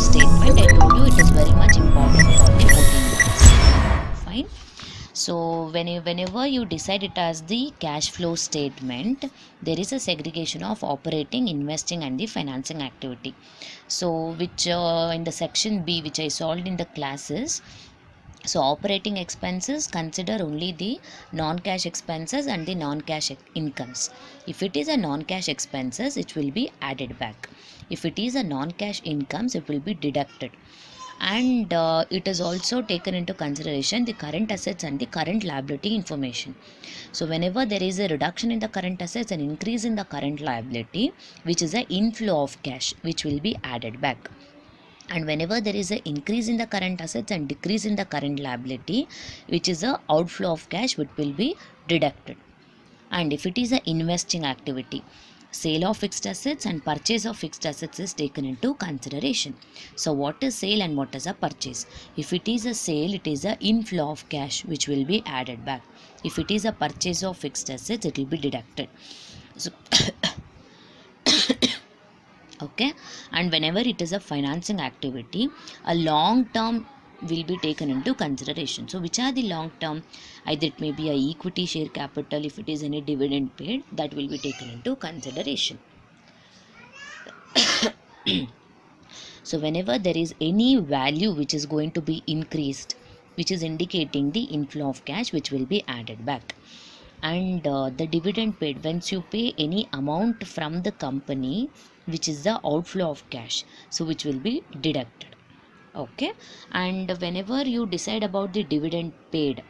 statement. I told you it is very much important for the 14 marks. Fine. So whenever you decide it as the cash flow statement, there is a segregation of operating, investing and the financing activity. So which in the section B, which I solved in the classes, so operating expenses consider only the non-cash expenses and the non-cash incomes. If it is a non-cash expenses, it will be added back. If it is a non-cash incomes, it will be deducted. And it is also taken into consideration the current assets and the current liability information. So whenever there is a reduction in the current assets and increase in the current liability, which is an inflow of cash, which will be added back. And whenever there is an increase in the current assets and decrease in the current liability, which is a outflow of cash, which will be deducted. And if it is an investing activity, sale of fixed assets and purchase of fixed assets is taken into consideration. So what is sale and what is a purchase? If it is a sale, it is an inflow of cash which will be added back. If it is a purchase of fixed assets, it will be deducted. So okay, and whenever it is a financing activity, a long term will be taken into consideration. So which are the long term? Either it may be a equity share capital. If it is any dividend paid, that will be taken into consideration. So whenever there is any value which is going to be increased, which is indicating the inflow of cash, which will be added back. And the dividend paid, once you pay any amount from the company, which is the outflow of cash, so which will be deducted. Okay, and whenever you decide about the dividend paid,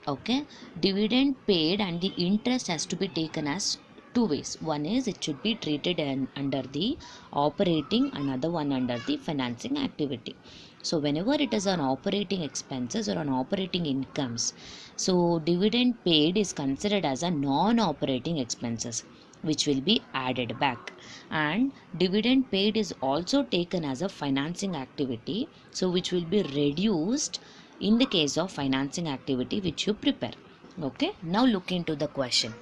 okay, dividend paid and the interest has to be taken as two ways. One is it should be treated under the operating, another one under the financing activity. So whenever it is an operating expenses or an operating incomes, so dividend paid is considered as a non-operating expenses which will be added back, and dividend paid is also taken as a financing activity, so which will be reduced in the case of financing activity which you prepare. Okay, now look into the question.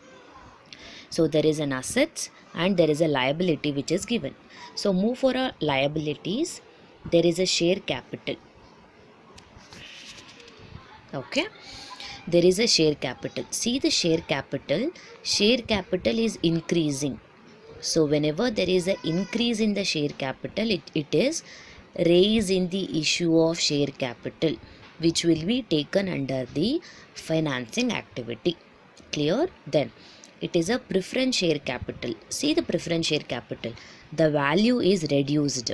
So there is an assets and there is a liability which is given. So move for a liabilities. There is a share capital. Okay, there is a share capital. See the share capital is increasing. So whenever there is an increase in the share capital, it is raise in the issue of share capital, which will be taken under the financing activity. Clear? Then it is a preference share capital. See the preference share capital, the value is reduced.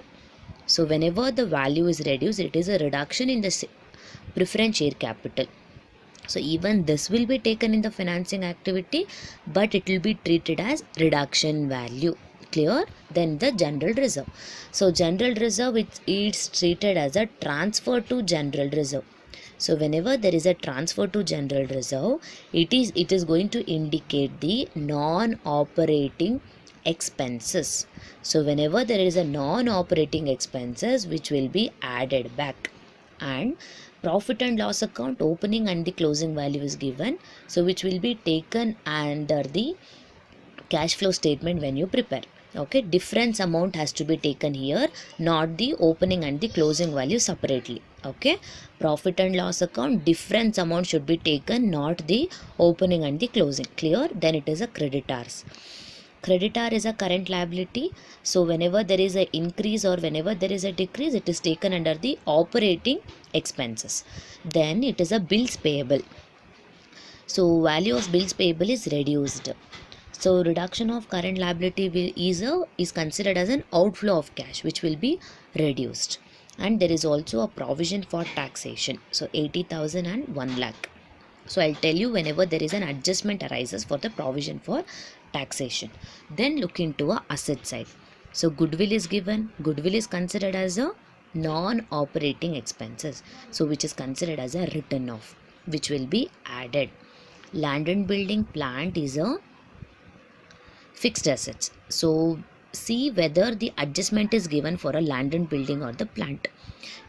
So whenever the value is reduced, it is a reduction in the preference share capital. So even this will be taken in the financing activity, but it will be treated as reduction value. Clear? Then the general reserve. So general reserve, it is treated as a transfer to general reserve. So whenever there is a transfer to general reserve, it is going to indicate the non-operating expenses. So whenever there is a non-operating expenses, which will be added back. And profit and loss account, opening and the closing value is given, so which will be taken under the cash flow statement when you prepare. Okay, difference amount has to be taken here, not the opening and the closing value separately. Okay, profit and loss account, difference amount should be taken, not the opening and the closing. Clear? Then it is a creditors. Creditor is a current liability. So whenever there is an increase or whenever there is a decrease, it is taken under the operating expenses. Then it is a bills payable. So value of bills payable is reduced. So reduction of current liability is considered as an outflow of cash, which will be reduced. And there is also a provision for taxation. So 80,000 and 1 lakh. So I'll tell you whenever there is an adjustment arises for the provision for taxation. Then look into a asset side. So goodwill is given. Goodwill is considered as a non-operating expenses. So which is considered as a written off, which will be added. Land and building plant is a fixed assets. So see whether the adjustment is given for a land and building or the plant.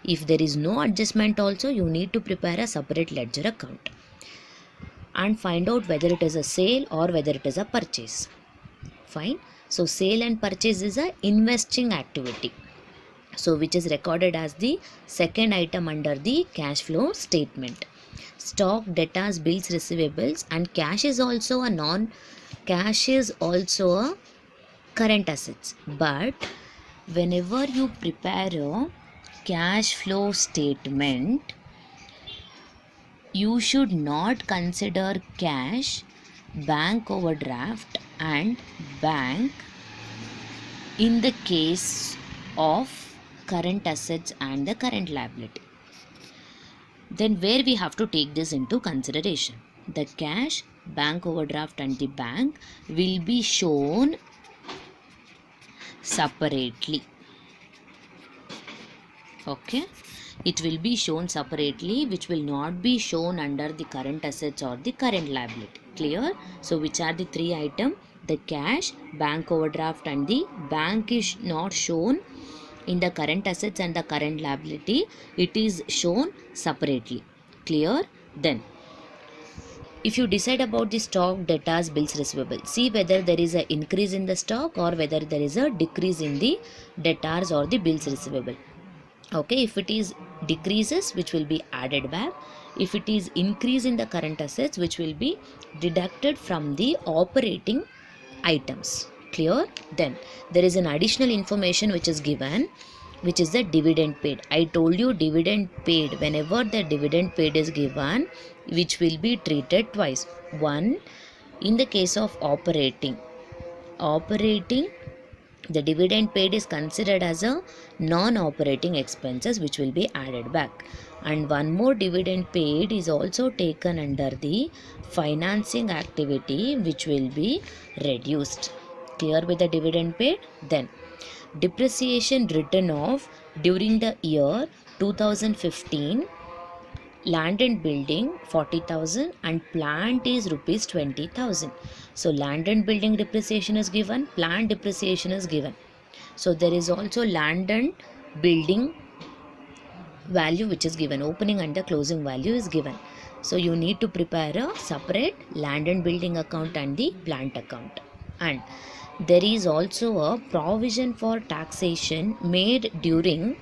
If there is no adjustment also, you need to prepare a separate ledger account and find out whether it is a sale or whether it is a purchase. Fine. So sale and purchase is a investing activity. so which is recorded as the second item under the cash flow statement. Stock, debtors, bills, receivables, and cash is also a current assets. But whenever you prepare a cash flow statement, you should not consider cash, bank overdraft and bank in the case of current assets and the current liability. Then where we have to take this into consideration? The cash, bank overdraft and the bank will be shown separately. Okay, it will be shown separately, which will not be shown under the current assets or the current liability. Clear? So which are the three items? The cash, bank overdraft and the bank is not shown in the current assets and the current liability. It is shown separately. Clear? Then if you decide about the stock, debtors, bills, receivable, see whether there is an increase in the stock or whether there is a decrease in the debtors or the bills receivable. Okay, if it is decreases, which will be added back. If it is increase in the current assets, which will be deducted from the operating items. Clear? Then there is an additional information which is given, which is the dividend paid. I told you dividend paid, whenever the dividend paid is given, which will be treated twice. One, in the case of operating, the dividend paid is considered as a non-operating expenses, which will be added back. And one more dividend paid is also taken under the financing activity, which will be reduced. Clear with the dividend paid? Then depreciation written off during the year 2015, land and building 40,000 and plant is rupees 20,000. So land and building depreciation is given, plant depreciation is given. So there is also land and building value which is given, opening and the closing value is given. So you need to prepare a separate land and building account and the plant account. And there is also a provision for taxation made during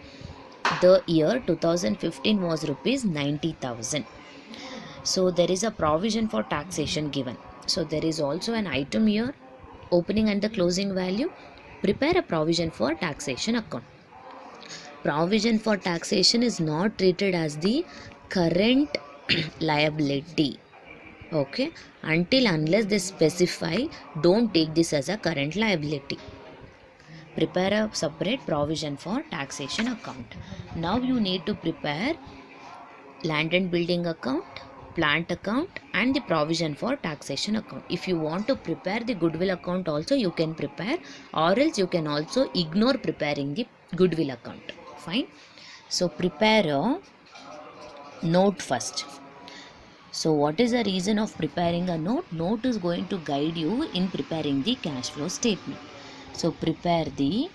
the year 2015 was rupees 90,000. So there is a provision for taxation given. So there is also an item here, opening and the closing value. Prepare a provision for taxation account. Provision for taxation is not treated as the current liability. Okay, unless they specify, don't take this as a current liability. Prepare a separate provision for taxation account. Now you need to prepare land and building account, plant account and the provision for taxation account. If you want to prepare the goodwill account also, you can prepare, or else you can also ignore preparing the goodwill account. Fine. So prepare a note first. So what is the reason of preparing a note? Note is going to guide you in preparing the cash flow statement. So prepare the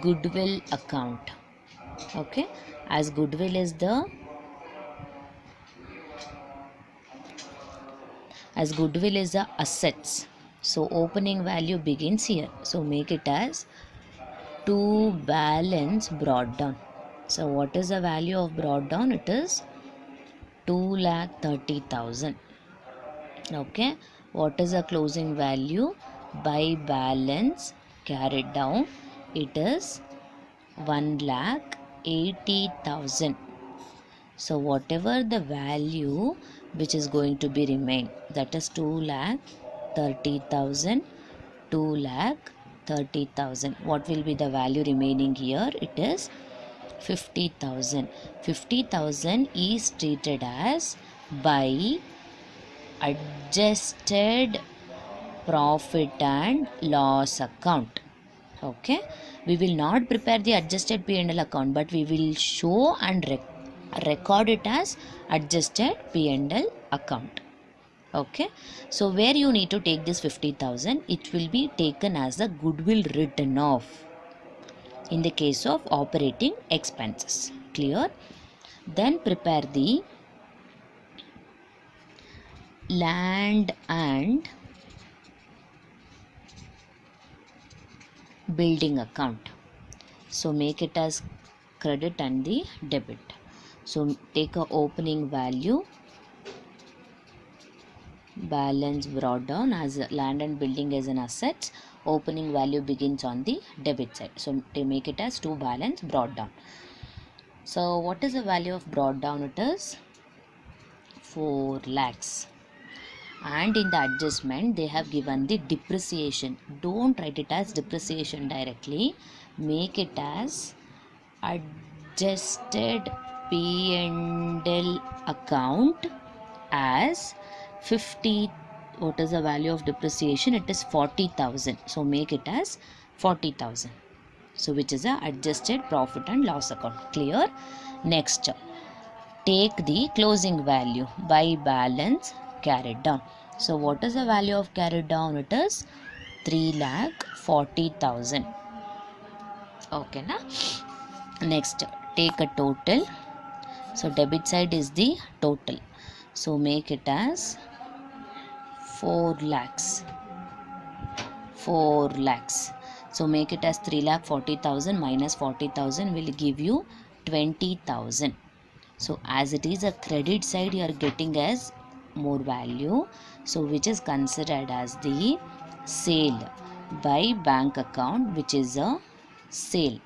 goodwill account. Okay, as goodwill is the assets. So opening value begins here. So make it as to balance brought down. So what is the value of brought down? It is 2,30,000. Okay. What is the closing value? By balance carried down, it is 1,80,000. So whatever the value which is going to be remain, that is 2,30,000, 2,30,000. What will be the value remaining here? It is 50,000. 50,000 is treated as by adjusted profit and loss account. Okay, we will not prepare the adjusted P&L account, but we will show and record it as adjusted P&L account. Okay, so where you need to take this 50,000, it will be taken as the goodwill written off in the case of operating expenses. Clear? Then prepare the land and building account. So make it as credit and the debit. So take a opening value, balance brought down, as land and building as an asset. Opening value begins on the debit side. So they make it as to balance brought down. So what is the value of brought down? It is 4 lakhs. And in the adjustment they have given the depreciation. Don't write it as depreciation directly. Make it as adjusted P&L account as 50. What is the value of depreciation? It is 40,000. So make it as 40,000. So which is a adjusted profit and loss account. Clear? Next, take the closing value by balance carried down. So what is the value of carried down? It is 3,40,000. Okay na? Next, take a total. So debit side is the total. So make it as 4 lakhs. 4 lakhs. So make it as 3,40,000 minus 40,000 will give you 20,000. So as it is a credit side, you are getting as more value. So which is considered as the sale by bank account, which is a sale.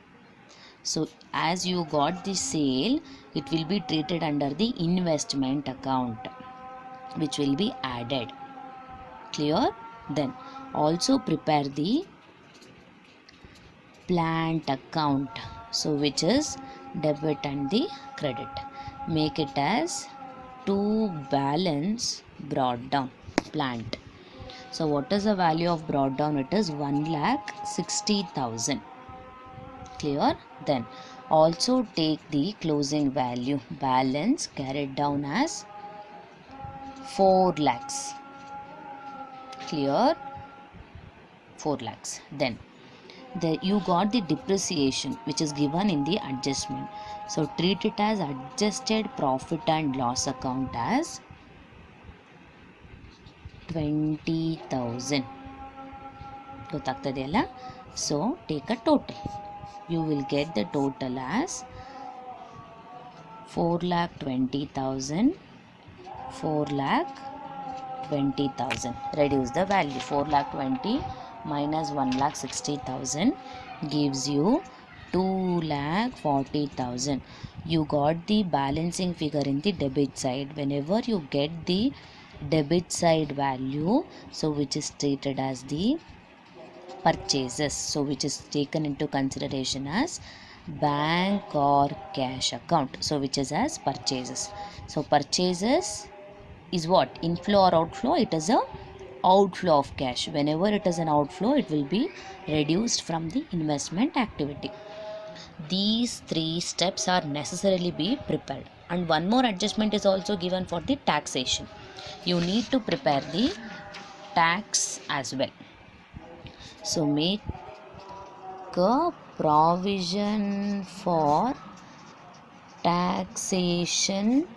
So as you got the sale, it will be treated under the investment account, which will be added. Clear? Then also prepare the plant account. So which is debit and the credit. Make it as to balance brought down plant. So what is the value of brought down? It is 1,60,000. Clear? Then also take the closing value, balance carried down as 4 lakhs. Clear? 4 lakhs. Then you got the depreciation, which is given in the adjustment. So treat it as adjusted profit and loss account as 20,000. ಗೊತ್ತಾಗ್ತದೆಯಲ್ಲ? So take a total. You will get the total as 4,20,000. 4,20,000. Reduce the value. 4,20,000 minus 1,60,000 gives you 2,40,000. You got the balancing figure in the debit side. Whenever you get the debit side value, so which is treated as the purchases, so which is taken into consideration as bank or cash account, so which is as purchases. So purchases is what? Inflow or outflow? It is a outflow of cash. Whenever it is an outflow, it will be reduced from the investment activity. These 3 steps are necessarily be prepared. And one more adjustment is also given for the taxation. You need to prepare the tax as well. So make a provision for taxation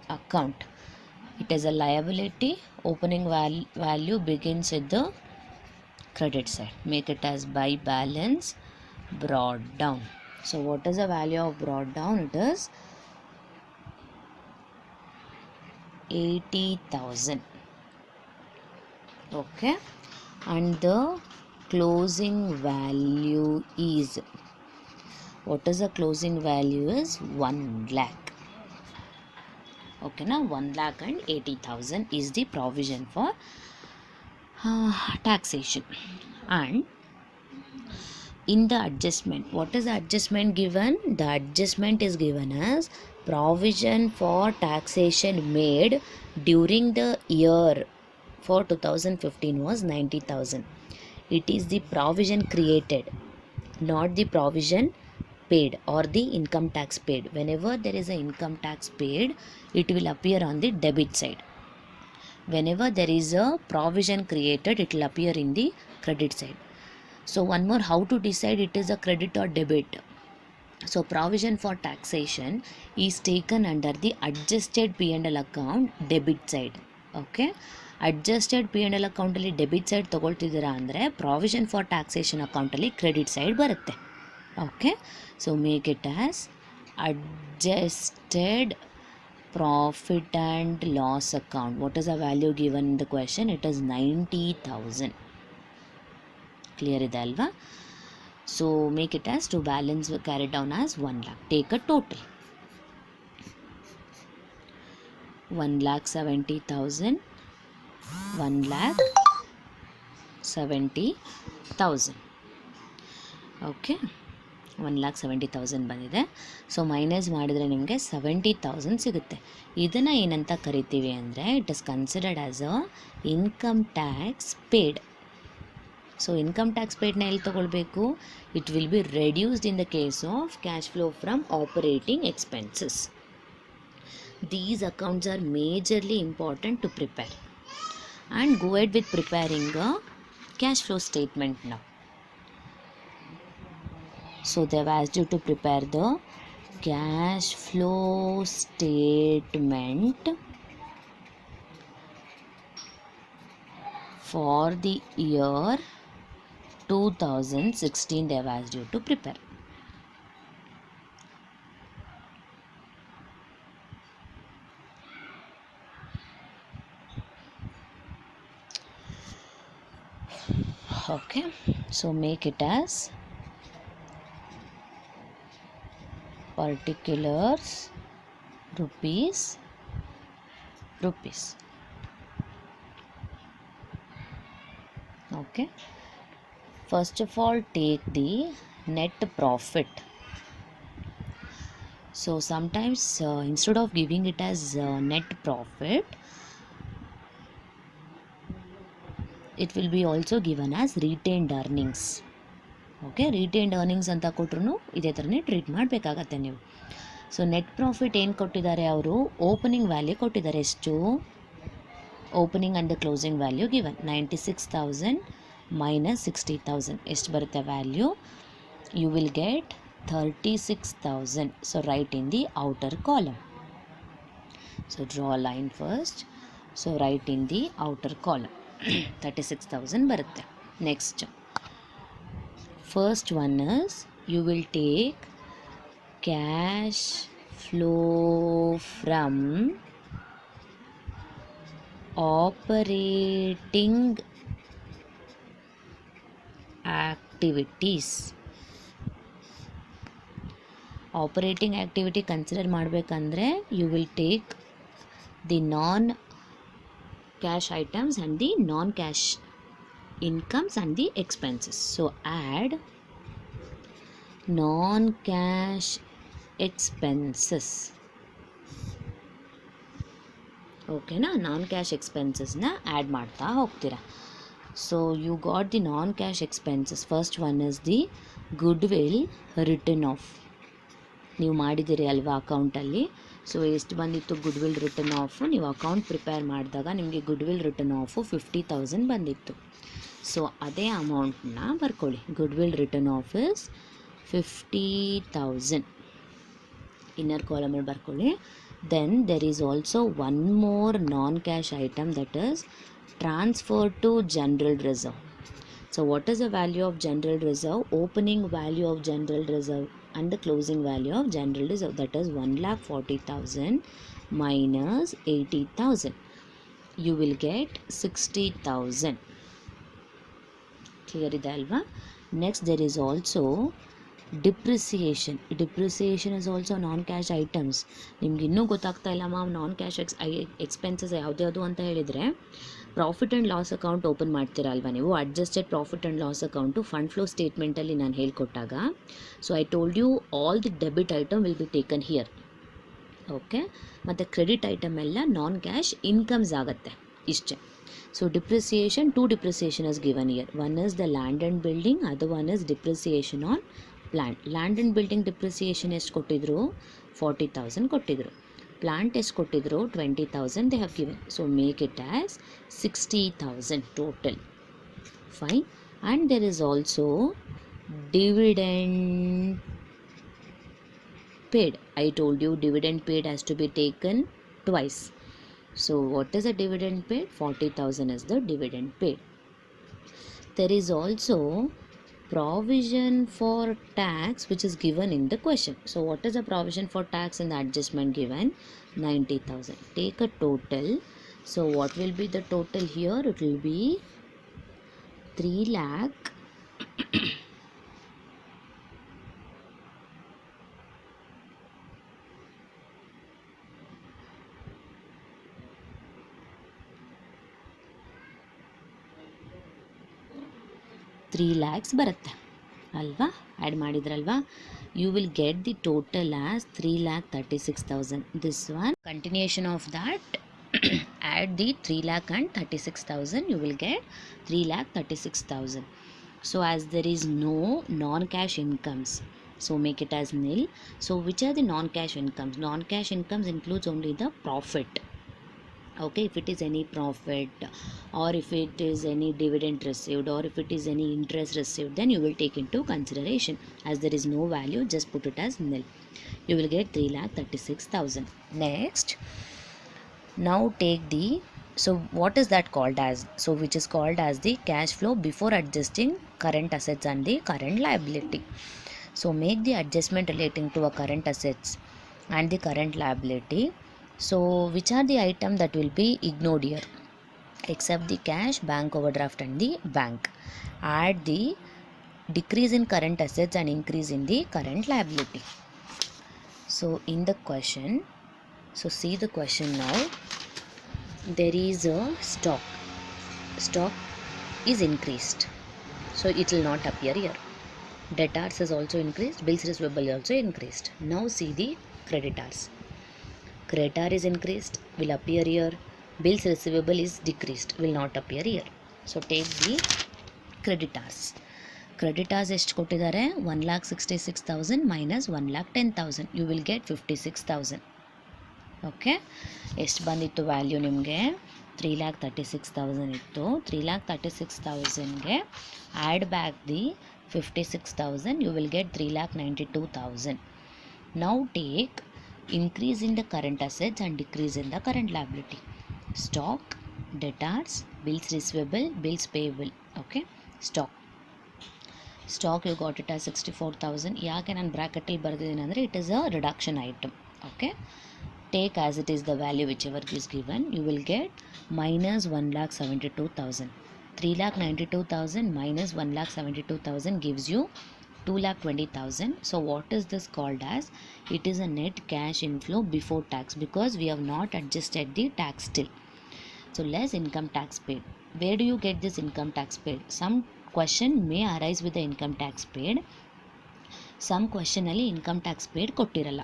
account. It is a liability. Opening value begins with the credit side. Make it as by balance brought down. So what is the value of brought down? It is 80,000. Okay, and the closing value is, what is the closing value? Is 1 lakh. Okay, now 1,80,000 is the provision for taxation. And in the adjustment, what is the adjustment given? The adjustment is given as provision for taxation made during the year for 2015 was 90,000. It is the provision created, not the provision paid or the income tax paid. Whenever there is a income tax paid, it will appear on the debit side. Whenever there is a provision created, it will appear in the credit side. So one more, how to decide it is a credit or debit? So provision for taxation is taken under the adjusted P&L account debit side. Okay, adjusted P and L ಅಕೌಂಟಲ್ಲಿ debit side ತೊಗೊಳ್ತಿದ್ದೀರಾ ಅಂದರೆ provision for taxation ಅಕೌಂಟಲ್ಲಿ credit side ಬರುತ್ತೆ. Okay, so make it as adjusted profit and loss account. What is the value given in the question? It is 90,000. Clear ಇದೆ ಅಲ್ವಾ? So make it as to balance carried down as 1 lakh. Take a total 1,70,000, 1,70,000. Okay, 1,70,000 ಬಂದಿದೆ. So minus ಮಾಡಿದರೆ ನಿಮಗೆ 70,000 ಸಿಗುತ್ತೆ. ಇದನ್ನು ಏನಂತ ಕರಿತೀವಿ ಅಂದರೆ it is considered as a income tax paid. So income tax ಪೇಡ್ನ ಎಲ್ಲಿ ತೊಗೊಳ್ಬೇಕು? It will be reduced in the case of cash flow from operating expenses. These accounts are majorly important to prepare, and go ahead with preparing a cash flow statement now. So they have asked you to prepare the cash flow statement for the year 2016. They have asked you to prepare. Okay, so make it as particulars rupees. Okay, first of all take the net profit. So sometimes instead of giving it as net profit, it will be also given as retained earnings. Okay, retained earnings ಅಂತ ಕೊಟ್ಟರು ಇದೇ ಥರನೇ treat ಮಾಡಬೇಕಾಗತ್ತೆ ನೀವು. So net profit ಏನು ಕೊಟ್ಟಿದ್ದಾರೆ ಅವರು? Opening value ಕೊಟ್ಟಿದ್ದಾರೆ. ಎಷ್ಟು? Opening and the closing value given 96,000 minus 60,000 ಎಷ್ಟು ಬರುತ್ತೆ value? You will get 36,000. So write in the outer column. So draw line first. So write in the outer column 36,000 ಬರುತ್ತೆ. Next first one is you will take cash flow from operating activities. Operating activity consider ಮಾಡಬೇಕಂದ್ರೆ you will take the non cash items and the non cash incomes and the expenses. So add non-cash expenses. Okay na, non-cash expenses na add ಮಾಡ್ತಾ ಹೋಗ್ತೀರಾ. So you got the non-cash expenses. First one is the goodwill written off. ನೀವು ಮಾಡಿದ್ದೀರಿ ಅಲ್ವಾ ಅಕೌಂಟಲ್ಲಿ. So ಎಷ್ಟು ಬಂದಿತ್ತು goodwill return of? ನೀವು account prepare ಮಾಡಿದಾಗ ನಿಮಗೆ ಗುಡ್ವಿಲ್ ರಿಟರ್ನ್ ಆಫು 50,000 ಬಂದಿತ್ತು. ಸೊ ಅದೇ ಅಮೌಂಟನ್ನ ಬರ್ಕೊಳ್ಳಿ. Goodwill return of is 50,000 inner ಕಾಲಮಲ್ಲಿ ಬರ್ಕೊಳ್ಳಿ. Then there is also one more non cash item that is transfer to general reserve. So what is the value of general reserve? Opening value of general reserve and the closing value of general reserve, that is 1,40,000 minus 80,000. You will get 60,000. Clear ide alva? Next there is also depreciation. Depreciation is also non-cash items. ನಿಮ್ಗೆ ಇನ್ನೂ ಗೊತ್ತಾಗ್ತಾ ಇಲ್ಲ ma'am non cash expenses ಯಾವ್ದು ಅಂತ ಹೇಳಿದರೆ, profit and loss account open ಮಾಡ್ತೀರಾ ಅಲ್ವಾ ನೀವು? Adjusted profit and loss account fund flow ಸ್ಟೇಟ್ಮೆಂಟಲ್ಲಿ ನಾನು ಹೇಳ್ಕೊಟ್ಟಾಗ, so I told you all the debit item will be taken here. Okay, ಮತ್ತು ಕ್ರೆಡಿಟ್ ಐಟಮ್ ಎಲ್ಲ ನಾನ್ ಕ್ಯಾಶ್ ಇನ್ಕಮ್ಸ್ ಆಗುತ್ತೆ ಇಷ್ಟೇ. So depreciation, two depreciation is given here. One is the land and building, other one is depreciation on plant. Land and building depreciation ಎಷ್ಟು ಕೊಟ್ಟಿದ್ರು? 40,000 ಕೊಟ್ಟಿದ್ರು. Plant ಎಷ್ಟು ಕೊಟ್ಟಿದ್ರು? 20,000 they have given. So make it as 60,000 total. Fine. And there is also dividend paid. I told you dividend paid has to be taken twice. So what is the dividend paid? 40,000 is the dividend paid. There is also provision for tax which is given in the question. So what is the provision for tax in the adjustment given? 90,000. Take a total. So what will be the total here? It will be 3 lakh 3 lakhs ಬರುತ್ತೆ ಅಲ್ವಾ, add ಮಾಡಿದ್ರಲ್ವಾ. You will get the total as 3,36,000. This one continuation of that, add the 3 lakh and 36,000, you will get 3,36,000. So as there is no non-cash incomes, so make it as nil. So which are the non-cash incomes? Non-cash incomes includes only the profit. Okay, if it is any profit, or if it is any dividend received, or if it is any interest received, then you will take into consideration. As there is no value, just put it as nil. You will get 3,36,000. Next, now take the, so what is that called as? So which is called as the cash flow before adjusting current assets and the current liability. So make the adjustment relating to a current assets and the current liability. So which are the item that will be ignored here? Except the cash, bank overdraft and the bank. Add the decrease in current assets and increase in the current liability. So in the question, so see the question now. There is a stock. Stock is increased, so it will not appear here. Debtors is also increased, bills receivable also increased. Now see the creditors. Creditor is increased, will appear here. Bills receivable is decreased, will not appear here. So take the creditors. Creditors ಎಷ್ಟು ಕೊಟ್ಟಿದ್ದಾರೆ? 1,66,000 minus 1,10,000, you will get 56,000. Okay, ಎಷ್ಟು ಬಂದಿತ್ತು value ನಿಮಗೆ? 3,36,000 ಇತ್ತು. 3,36,000ಗೆ add back the 56,000, you will get 3,92,000. Now take increase in the current assets and decrease in the current liability. Stock, debtors, bills receivable, bills payable. Okay, stock you got it as 64,000. ಯಾಕೆ ನಾನು ಬ್ರ್ಯಾಕೆಟಲ್ಲಿ ಬರೆದಿದ್ದೀನಿ ಅಂದರೆ it is a reduction item. Okay, take as it is the value whichever is given, you will get minus 1,72,000. 3,92,000 minus 1,72,000 gives you 2,20,000. So what is this called as? It is a net cash inflow before tax, because we have not adjusted the tax still. So less income tax paid. Where do you get this income tax paid? Some question may arise with the income tax paid. Some question ಅಲ್ಲಿ income tax paid ಕೊಟ್ಟಿರಲ್ಲ.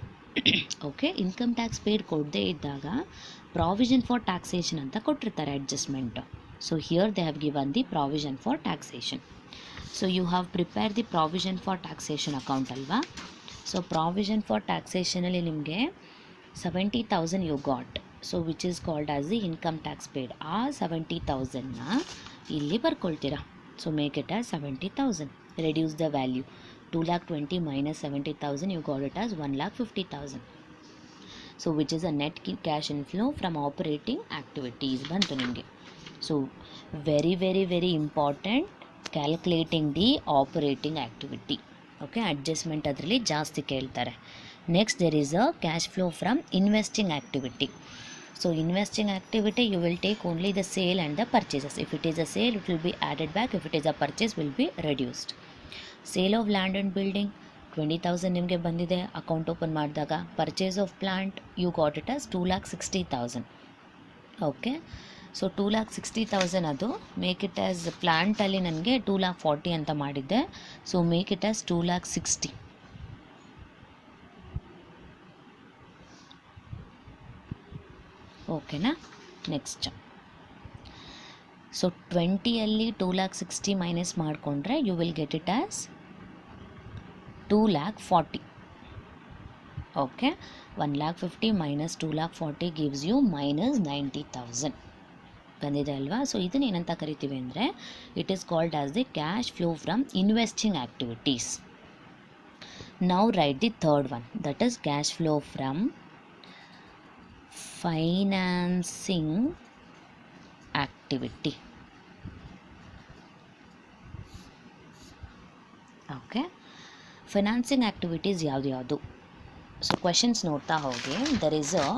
Okay, income tax paid ಕೊಡದೇ ಇದ್ದಾಗ provision for taxation ಅಂತ ಕೊಟ್ಟಿರ್ತಾರೆ adjustment. So here they have given the provision for taxation. So you have prepare the provision for taxation account ಅಲ್ವಾ. So provision for ಟ್ಯಾಕ್ಸೇಷನಲ್ಲಿ ನಿಮಗೆ 70,000 you got, so which is called as the income tax paid. ಆ 70,000ನ ಇಲ್ಲಿ ಬರ್ಕೊಳ್ತೀರಾ. So make it as 70,000. Reduce the value. 2,20,000 minus 70,000, you got it as 1,50,000. So which is a net cash inflow from operating activities ಬಂತು ನಿಮಗೆ. So very very very important calculating the operating activity. Okay, adjustment ಅದರಲ್ಲಿ ಜಾಸ್ತಿ ಕೇಳ್ತಾರೆ. Next there is a cash flow from investing activity. So investing activity, you will take only the sale and the purchases. If it is a sale, it will be added back. If it is a purchase, will be reduced. Sale of land and building 20,000 ನಿಮಗೆ ಬಂದಿದೆ account open ಮಾಡಿದಾಗ. Purchase of plant you got it as 2,60,000. Okay, so 2,60,000 ಅದು make it as ಪ್ಲಾಂಟಲ್ಲಿ ನನಗೆ 2,40,000 ಅಂತ ಮಾಡಿದ್ದೆ. So make it as 2,60,000. ಓಕೆನಾ? Next, so 20ಅಲ್ಲಿ 2,60,000 minus ಮಾಡಿಕೊಂಡ್ರೆ you will get it as 2,40,000. Okay, 1,50,000 minus 2,40,000 gives you minus 90,000 ಬಂದಿದೆ ಅಲ್ವಾ. ಸೊ ಇದನ್ನ ಏನಂತ ಕರಿತೀವಿ ಅಂದರೆ it is called as the cash flow from investing activities. Now write the third one, that is cash flow from financing activity. Okay, financing activities ಯಾವುದು? So questions ನೋಡ್ತಾ ಹೋಗಿ, there is a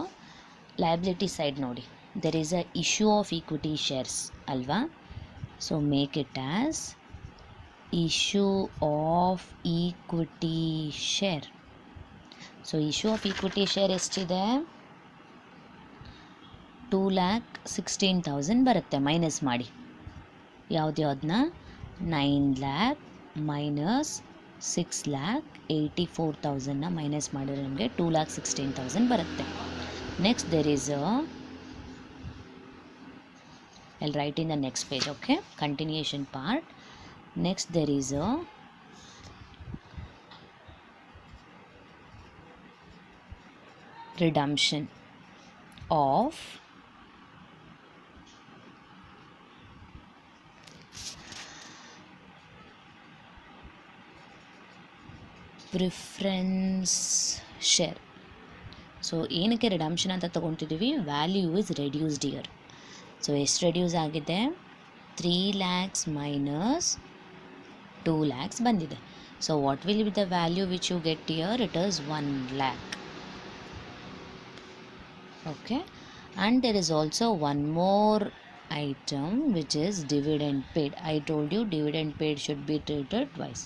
liability side ನೋಡಿ, there is a issue of equity shares ಅಲ್ವಾ? So make it as issue of equity share. So issue of equity share ಎಷ್ಟಿದೆ? 2,16,000 ಬರುತ್ತೆ. Minus ಮಾಡಿ ಯಾವುದ್ಯಾವ್ದನ್ನ, 9 lakh minus 6,84,000 minus ಮಾಡಿದ್ರೆ ನಮಗೆ 2,16,000 ಬರುತ್ತೆ. Next there is I'll write in the next page, okay, continuation part. Next there is a redemption of preference share. So ಏನಕ್ಕೆ redemption ಅಂತ ತೊಗೊತಿದ್ದೀವಿ? Value is reduced here. So ಎಷ್ಟು reduce ಆಗಿದೆ? 3 lakhs minus 2 lakhs ಬಂದಿದೆ. So what will be the value which you get here? It is 1 lakh. Okay, and there is also one more item which is dividend paid. I told you dividend paid should be treated twice.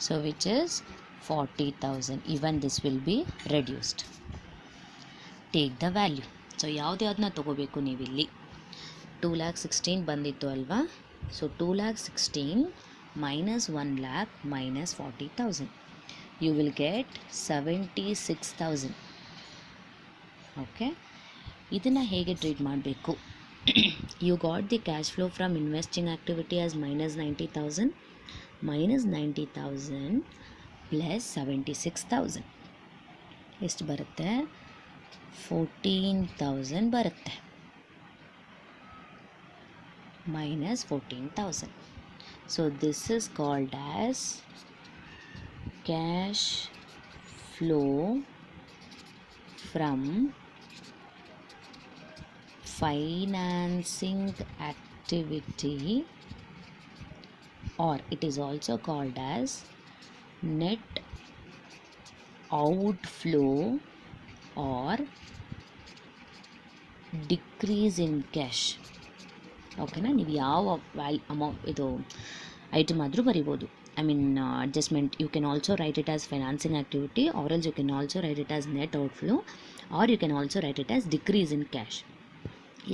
So which is 40,000. Even this will be reduced. Take the value. So ಯಾವುದ್ಯಾವ್ದನ್ನ ತೊಗೋಬೇಕು ನೀವಿಲ್ಲಿ? 2,16,000 ಬಂದಿತ್ತು ಅಲ್ವಾ? So 2,16,000 minus 1 lakh minus 40,000. You will get 76,000. Okay, ಇದನ್ನು ಹೇಗೆ treat ಮಾಡಬೇಕು? You got the cash flow from investing activity as minus 90,000 minus 90,000 plus 76,000 ಎಷ್ಟು ಬರುತ್ತೆ? 14,000 ಬರುತ್ತೆ. minus 14,000. So this is called as cash flow from financing activity, or it is also called as net outflow or decrease in cash. ಓಕೆನಾ? ನೀವು ಯಾವ ಇದು item ಆದರೂ ಬರಿಬೋದು. I mean adjustment, you can also write it as financing activity, or else you can also write it as net outflow, or you can also write it as decrease in cash.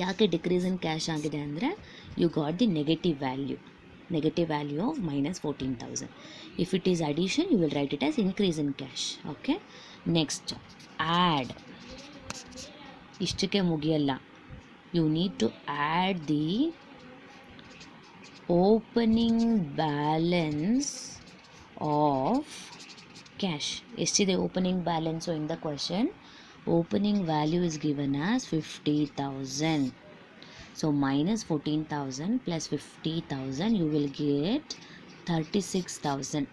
ಯಾಕೆ decrease in cash ಆಗಿದೆ ಅಂದರೆ, you got the negative value of minus 14,000. If it is addition, you will write it as increase in cash. Okay, next add. ಇಷ್ಟಕ್ಕೆ ಮುಗಿಯಲ್ಲ, you need to add the opening balance of cash. ಎಷ್ಟಿದೆ opening balance? in the question opening value is given as 50,000. so minus 14,000 plus 50,000 you will get 36,000.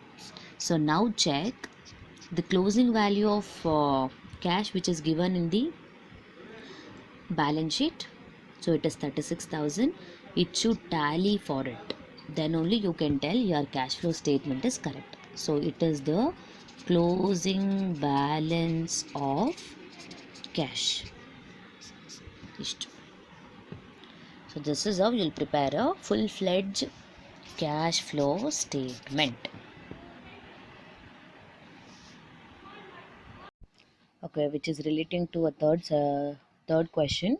so now check the closing value of cash which is given in the balance sheet. So it is 36,000. It should tally for it. Then only you can tell your cash flow statement is correct. So it is the closing balance of cash. So this is how you will prepare a full-fledged cash flow statement. Okay, which is relating to a third question.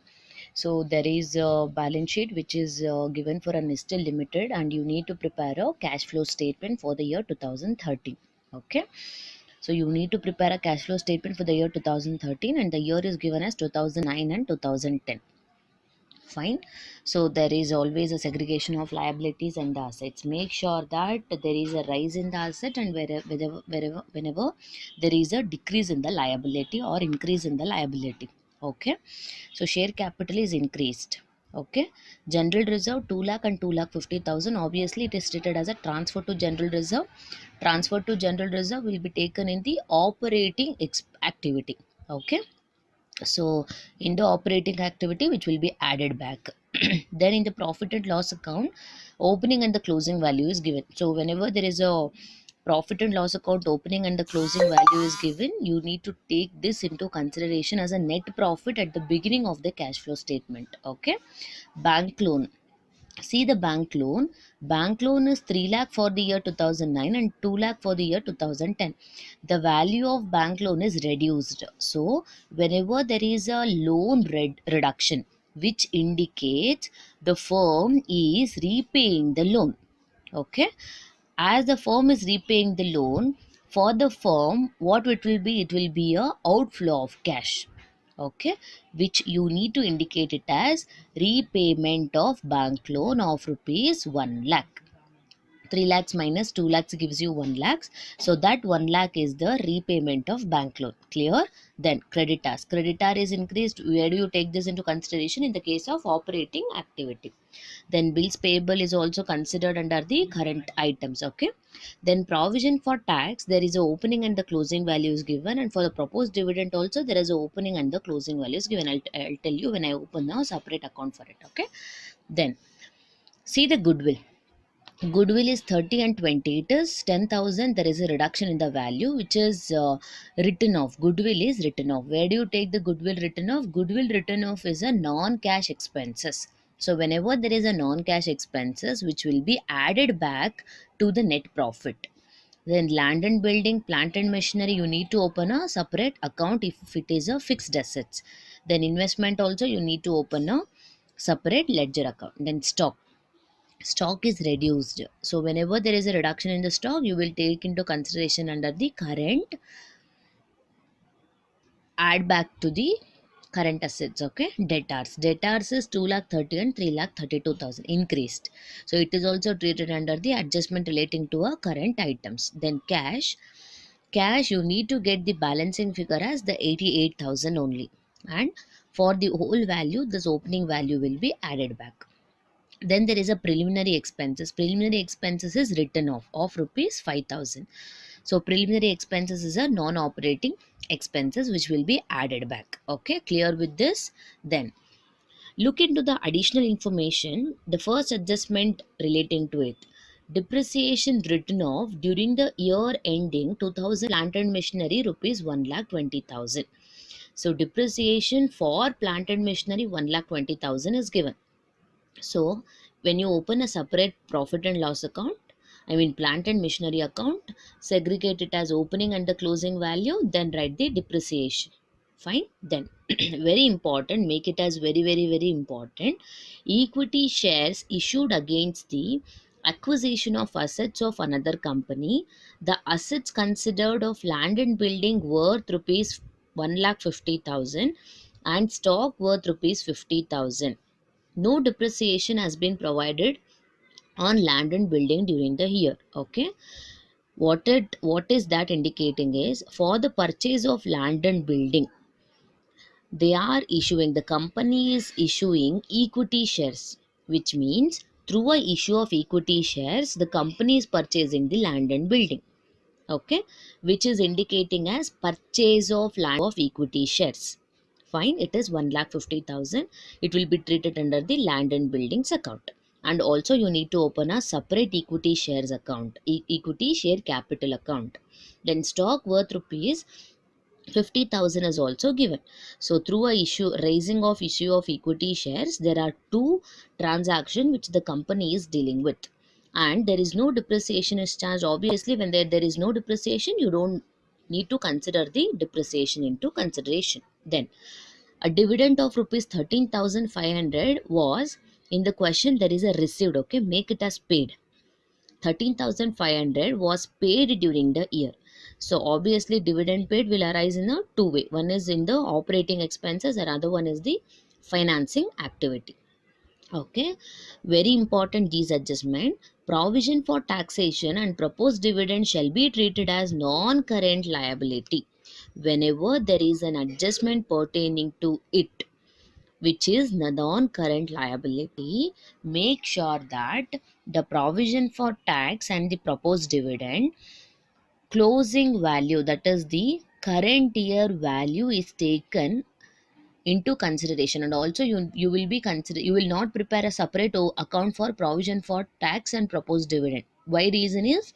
So there is a balance sheet which is given for a Nestle Limited, and you need to prepare a cash flow statement for the year 2013. Okay, so you need to prepare a cash flow statement for the year 2013, and the year is given as 2009 and 2010. Fine. So there is always a segregation of liabilities and the assets. Make sure that there is a rise in the asset, and whenever there is a decrease in the liability or increase in the liability. Okay, so share capital is increased. Okay, general reserve 2 lakh and 2,50,000. obviously it is treated as a transfer to general reserve. Transfer to general reserve will be taken in the operating activity. Okay, So in the operating activity, which will be added back. Then in the profit and loss account, opening and the closing value is given. So whenever there is a profit and loss account opening and the closing value is given, you need to take this into consideration as a net profit at the beginning of the cash flow statement. Okay. Bank loan. See the bank loan. Bank loan is 3 lakh for the year 2009 and 2 lakh for the year 2010. The value of bank loan is reduced. So whenever there is a loan reduction, which indicates the firm is repaying the loan. Okay. As the firm is repaying the loan, for the firm, what it will be a outflow of cash. Okay, which you need to indicate it as repayment of bank loan of rupees 1 lakh. 3 lakhs minus 2 lakhs gives you 1 lakhs. So that 1 lakh is the repayment of bank loan. Clear? Then creditors. Creditor is increased. Where do you take this into consideration? In the case of operating activity. Then bills payable is also considered under the current items. Okay. Then provision for tax, there is a opening and the closing value is given, and for the proposed dividend also there is a opening and the closing value is given. I'll tell you when I open a separate account for it. Okay. Then see the goodwill. Goodwill is 30 and 20. It is 10,000. There is a reduction in the value, which is written off. Goodwill is written off. Where do you take the goodwill written off? Goodwill written off is a non-cash expenses. So whenever there is a non-cash expenses, which will be added back to the net profit. Then land and building, plant and machinery, you need to open a separate account if it is a fixed assets. Then investment also, you need to open a separate ledger account. Then stock is reduced. So whenever there is a reduction in the stock, you will take into consideration under the current, add back to the current assets. Okay. Debtors is 2 lakh 30 and 3 lakh 32,000 increased. So it is also treated under the adjustment relating to a current items. Then cash, you need to get the balancing figure as the 88,000 only, and for the whole value, this opening value will be added back. Then there is a preliminary expenses. Preliminary expenses is written off of rupees 5,000. So preliminary expenses is a non-operating expenses which will be added back. Okay, clear with this? Then look into the additional information. The first adjustment relating to it. Depreciation written off during the year ending 2000, plant and machinery rupees 1,20,000. So depreciation for plant and machinery 1,20,000 is given. So when you open a separate profit and loss account, I mean plant and machinery account, segregate it as opening and the closing value, then write the depreciation. Fine. Then very important, make it as very important. Equity shares issued against the acquisition of assets of another company. The assets considered of land and building worth rupees 1,50,000 and stock worth rupees 50,000. No depreciation has been provided on land and building during the year. Okay. What is that indicating is, for the purchase of land and building, the company is issuing equity shares, which means through a issue of equity shares, the company is purchasing the land and building. Okay, which is indicating as purchase of land of equity shares. Fine, it is 1,50,000. It will be treated under the land and buildings account. And also you need to open a separate equity shares account, equity share capital account. Then stock worth rupees 50,000 is also given. So through a raising of issue of equity shares, there are two transactions which the company is dealing with, and there is no depreciation is charged. Obviously when there is no depreciation, you don't need to consider the depreciation into consideration. Then a dividend of rupees 13,500 was in the question. There is a received. Okay, make it as paid. 13,500 was paid during the year. So obviously dividend paid will arise in a two way. One is in the operating expenses, another one is the financing activity. Okay, very important these adjustment. Provision for taxation and proposed dividend shall be treated as non-current liability whenever there is an adjustment pertaining to it, which is non-current liability. Make sure that the provision for tax and the proposed dividend closing value, that is the current year value, is taken into consideration. And also you will be consider you will not prepare a separate account for provision for tax and proposed dividend. Why reason is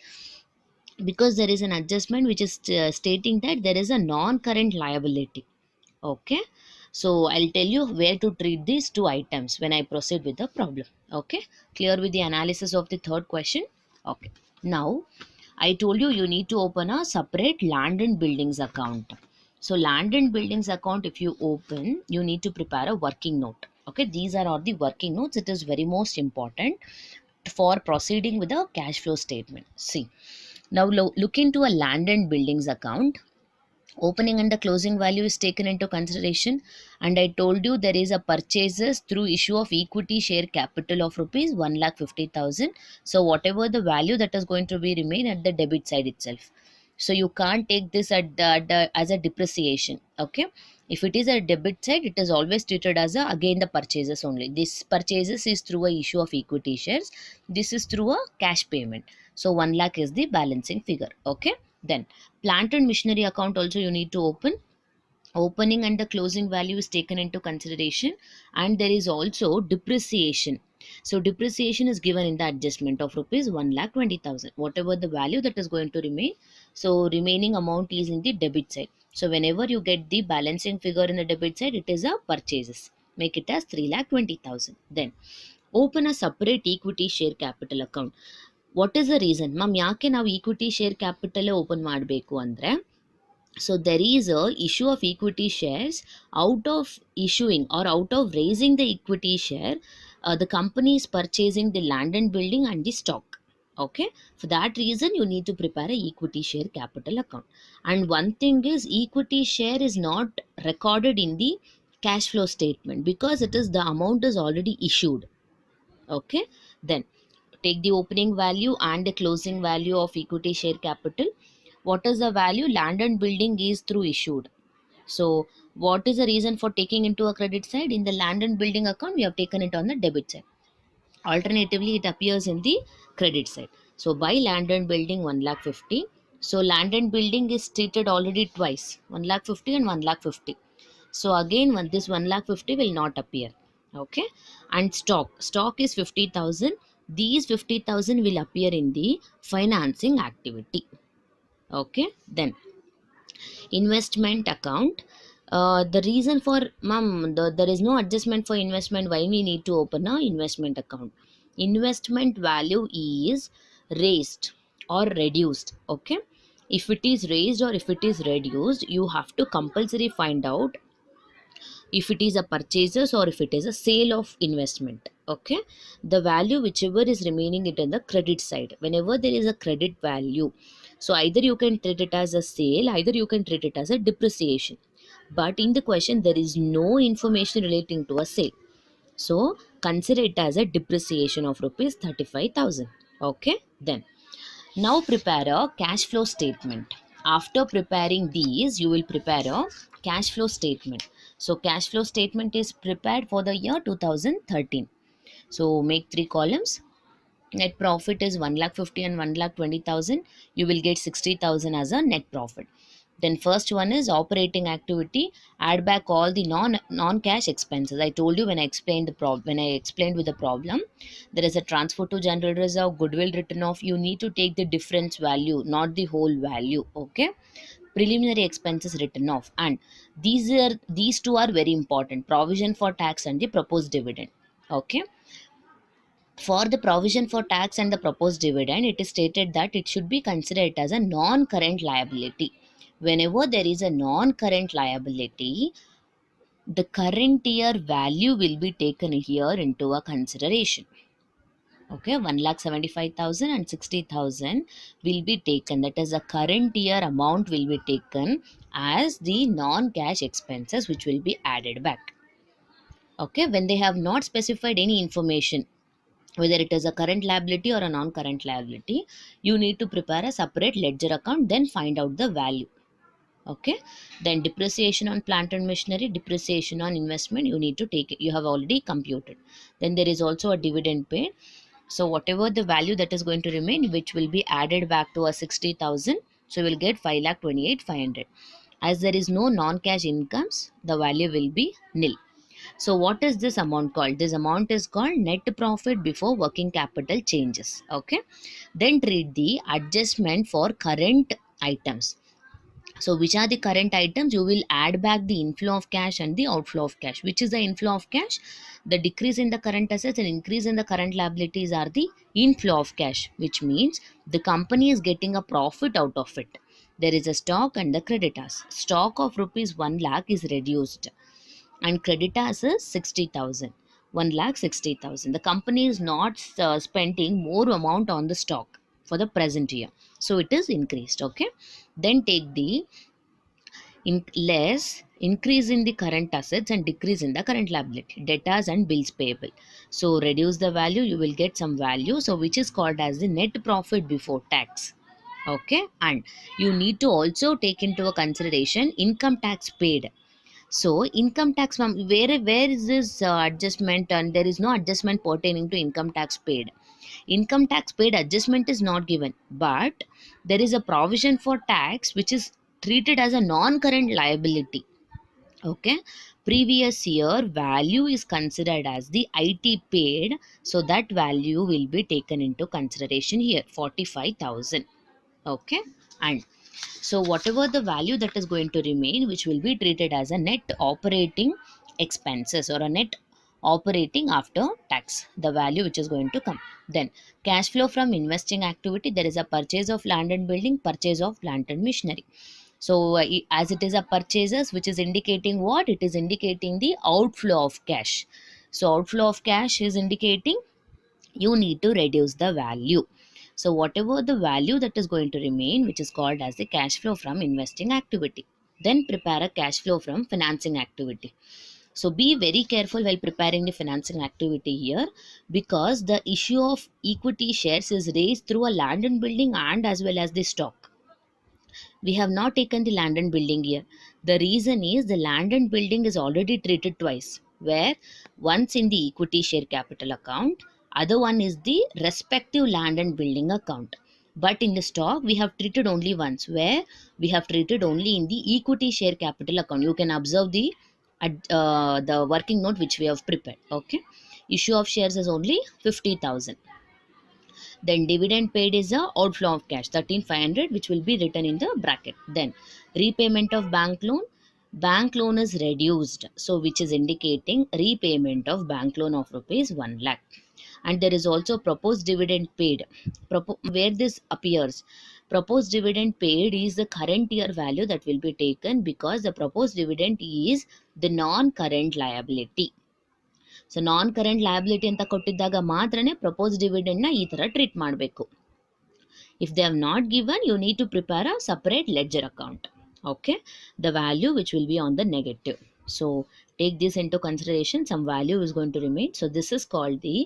because there is an adjustment which is stating that there is a non-current liability. Okay, so I'll tell you where to treat these two items when I proceed with the problem. Okay, clear with the analysis of the third question? Okay, now I told you need to open a separate land and buildings account. So land and buildings account, if you open, you need to prepare a working note. Okay, these are all the working notes. It is very most important for proceeding with a cash flow statement. See, now look into a land and buildings account. Opening and the closing value is taken into consideration, and I told you there is a purchases through issue of equity share capital of rupees 1,50,000. So whatever the value that is going to be remain at the debit side itself. So you can't take this as a depreciation. Okay, if it is a debit side, it is always treated as a again the purchases only. This purchases is through a issue of equity shares. This is through a cash payment. So 1 lakh is the balancing figure. Okay, then plant and machinery account also you need to open. Opening and the closing value is taken into consideration, and there is also depreciation. So depreciation is given in the adjustment of rupees 1,20,000. Whatever the value that is going to remain, so remaining amount is in the debit side. So whenever you get the balancing figure in the debit side, it is a purchases. Make it as 3,20,000. Then open a separate equity share capital account. What is the reason? Ma'am ಯಾಕೆ ನಾವು equity share capital open ಮಾಡಬೇಕು ಅಂದರೆ, so there is a issue of equity shares. Out of issuing or out of raising the equity share, the company is purchasing the land and building and the stock. Okay, for that reason you need to prepare a equity share capital account. And one thing is, equity share is not recorded in the cash flow statement because it is the amount is already issued. Okay, then take the opening value and the closing value of equity share capital. What is the value? Land and building is through issued. So what is the reason for taking into a credit side? In the land and building account, we have taken it on the debit side. Alternatively, it appears in the credit side. So buy land and building 1,50,000. So land and building is treated already twice, 1,50,000 and 1,50,000. So again, this 1,50,000 will not appear. Okay, and stock is 50,000. These 50,000 will appear in the financing activity. Okay, then investment account. The reason for there is no adjustment for investment. Why we need to open a investment account? Investment value is raised or reduced. Okay, if it is raised or if it is reduced, you have to compulsory find out if it is a purchases or if it is a sale of investment. Okay, the value whichever is remaining it in the credit side. Whenever there is a credit value, so either you can treat it as a sale, either you can treat it as a depreciation. But in the question there is no information relating to a sale, so consider it as a depreciation of rupees 35,000. Okay, then now prepare a cash flow statement. After preparing these, you will prepare a cash flow statement. So cash flow statement is prepared for the year 2013. So make 3 columns. Net profit is 1,50,000 and 1,20,000. You will get 60,000 as a net profit. Then first one is operating activity. Add back all the non-cash expenses. I told you when I explained with the problem, there is a transfer to general reserve, goodwill written off. You need to take the difference value, not the whole value. Okay. Preliminary expenses written off, and these two are very important: provision for tax and the proposed dividend. Okay. For the provision for tax and the proposed dividend, it is stated that it should be considered as a non-current liability. Whenever there is a non-current liability, the current year value will be taken here into a consideration. Okay, 1,75,000 and 60,000 will be taken. That is, the current year amount will be taken as the non-cash expenses which will be added back. Okay, when they have not specified any information whether it is a current liability or a non-current liability, you need to prepare a separate ledger account, then find out the value. Okay, then depreciation on plant and machinery, depreciation on investment, you need to take it, you have already computed. Then there is also a dividend paid. So whatever the value that is going to remain, which will be added back to a 60,000, so we will get 5,28,500. As there is no non-cash incomes, the value will be nil. So what is this amount called? This amount is called net profit before working capital changes. Okay. Then treat the adjustment for current items. So which are the current items? You will add back the inflow of cash and the outflow of cash. Which is the inflow of cash? The decrease in the current assets and increase in the current liabilities are the inflow of cash, which means the company is getting a profit out of it. There is a stock and the creditors. Stock of rupees 1 lakh is reduced and creditors is 60,000. 1 lakh 60,000. The company is not spending more amount on the stock for the present year. So it is increased. Okay. Then take the less increase in the current assets and decrease in the current liability, debtors and bills payable. So reduce the value, you will get some value. So which is called as the net profit before tax. Okay. And you need to also take into a consideration income tax paid. So income tax, where is this adjustment? And there is no adjustment pertaining to income tax paid. Income tax paid adjustment is not given, but there is a provision for tax which is treated as a non-current liability. Okay. Previous year value is considered as the IT paid, so that value will be taken into consideration here, 45,000. Okay. And so whatever the value that is going to remain, which will be treated as a net operating expenses or a net operating after tax, the value which is going to come. Then cash flow from investing activity, there is a purchase of land and building, purchase of plant and machinery. So as it is a purchases, which is indicating what? It is indicating the outflow of cash. So outflow of cash is indicating you need to reduce the value. So whatever the value that is going to remain, which is called as the cash flow from investing activity. Then prepare a cash flow from financing activity. So be very careful while preparing the financing activity here, because the issue of equity shares is raised through a land and building and as well as the stock. We have not taken the land and building here. The reason is the land and building is already treated twice, where once in the equity share capital account, other one is the respective land and building account. But in the stock, we have treated only once, where we have treated only in the equity share capital account. You can observe the working note which we have prepared. Okay, issue of shares is only 50,000. Then dividend paid is a outflow of cash 13,500, which will be written in the bracket. Then repayment of bank loan is reduced, so which is indicating repayment of bank loan of rupees 1 lakh. And there is also proposed dividend paid. Where this appears, proposed dividend paid is the current year value that will be taken, because the proposed dividend is the non current liability. So non current liability ಅಂತ ಕೊಟ್ಟಿದ್ದಾಗ ಮಾತ್ರನೇ propose ಡಿವಿಡೆಂಡ್ನ ಈ ಥರ treat ಮಾಡಬೇಕು. If they have not given, you need to prepare a separate ledger account. Okay, the value which will be on the negative. So take this into consideration, some value is going to remain. So this is called the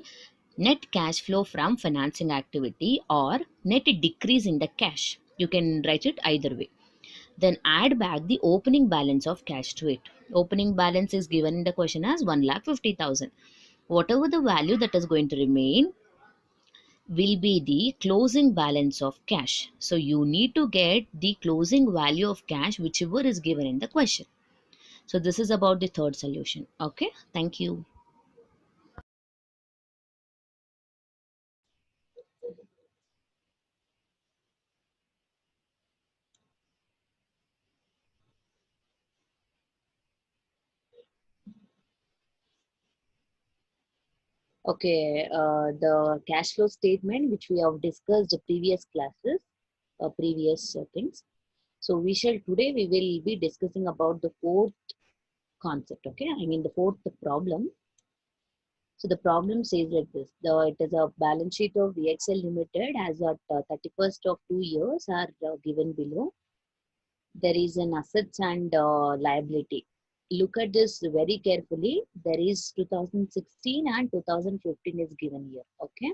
net cash flow from financing activity or net decrease in the cash. You can write it either way. Then add back the opening balance of cash to it. Opening balance is given in the question as 1,50,000. Whatever the value that is going to remain will be the closing balance of cash. So you need to get the closing value of cash whichever is given in the question. So this is about the third solution. Okay, thank you. Okay, the cash flow statement which we have discussed the previous classes, previous things. So today we will be discussing about the fourth concept. Okay, I mean the fourth problem. So the problem says like this: it is a balance sheet of VXL Limited as at 31st of 2 years are given below. There is an assets and liability. Look at this very carefully. There is 2016 and 2015 is given here. Okay,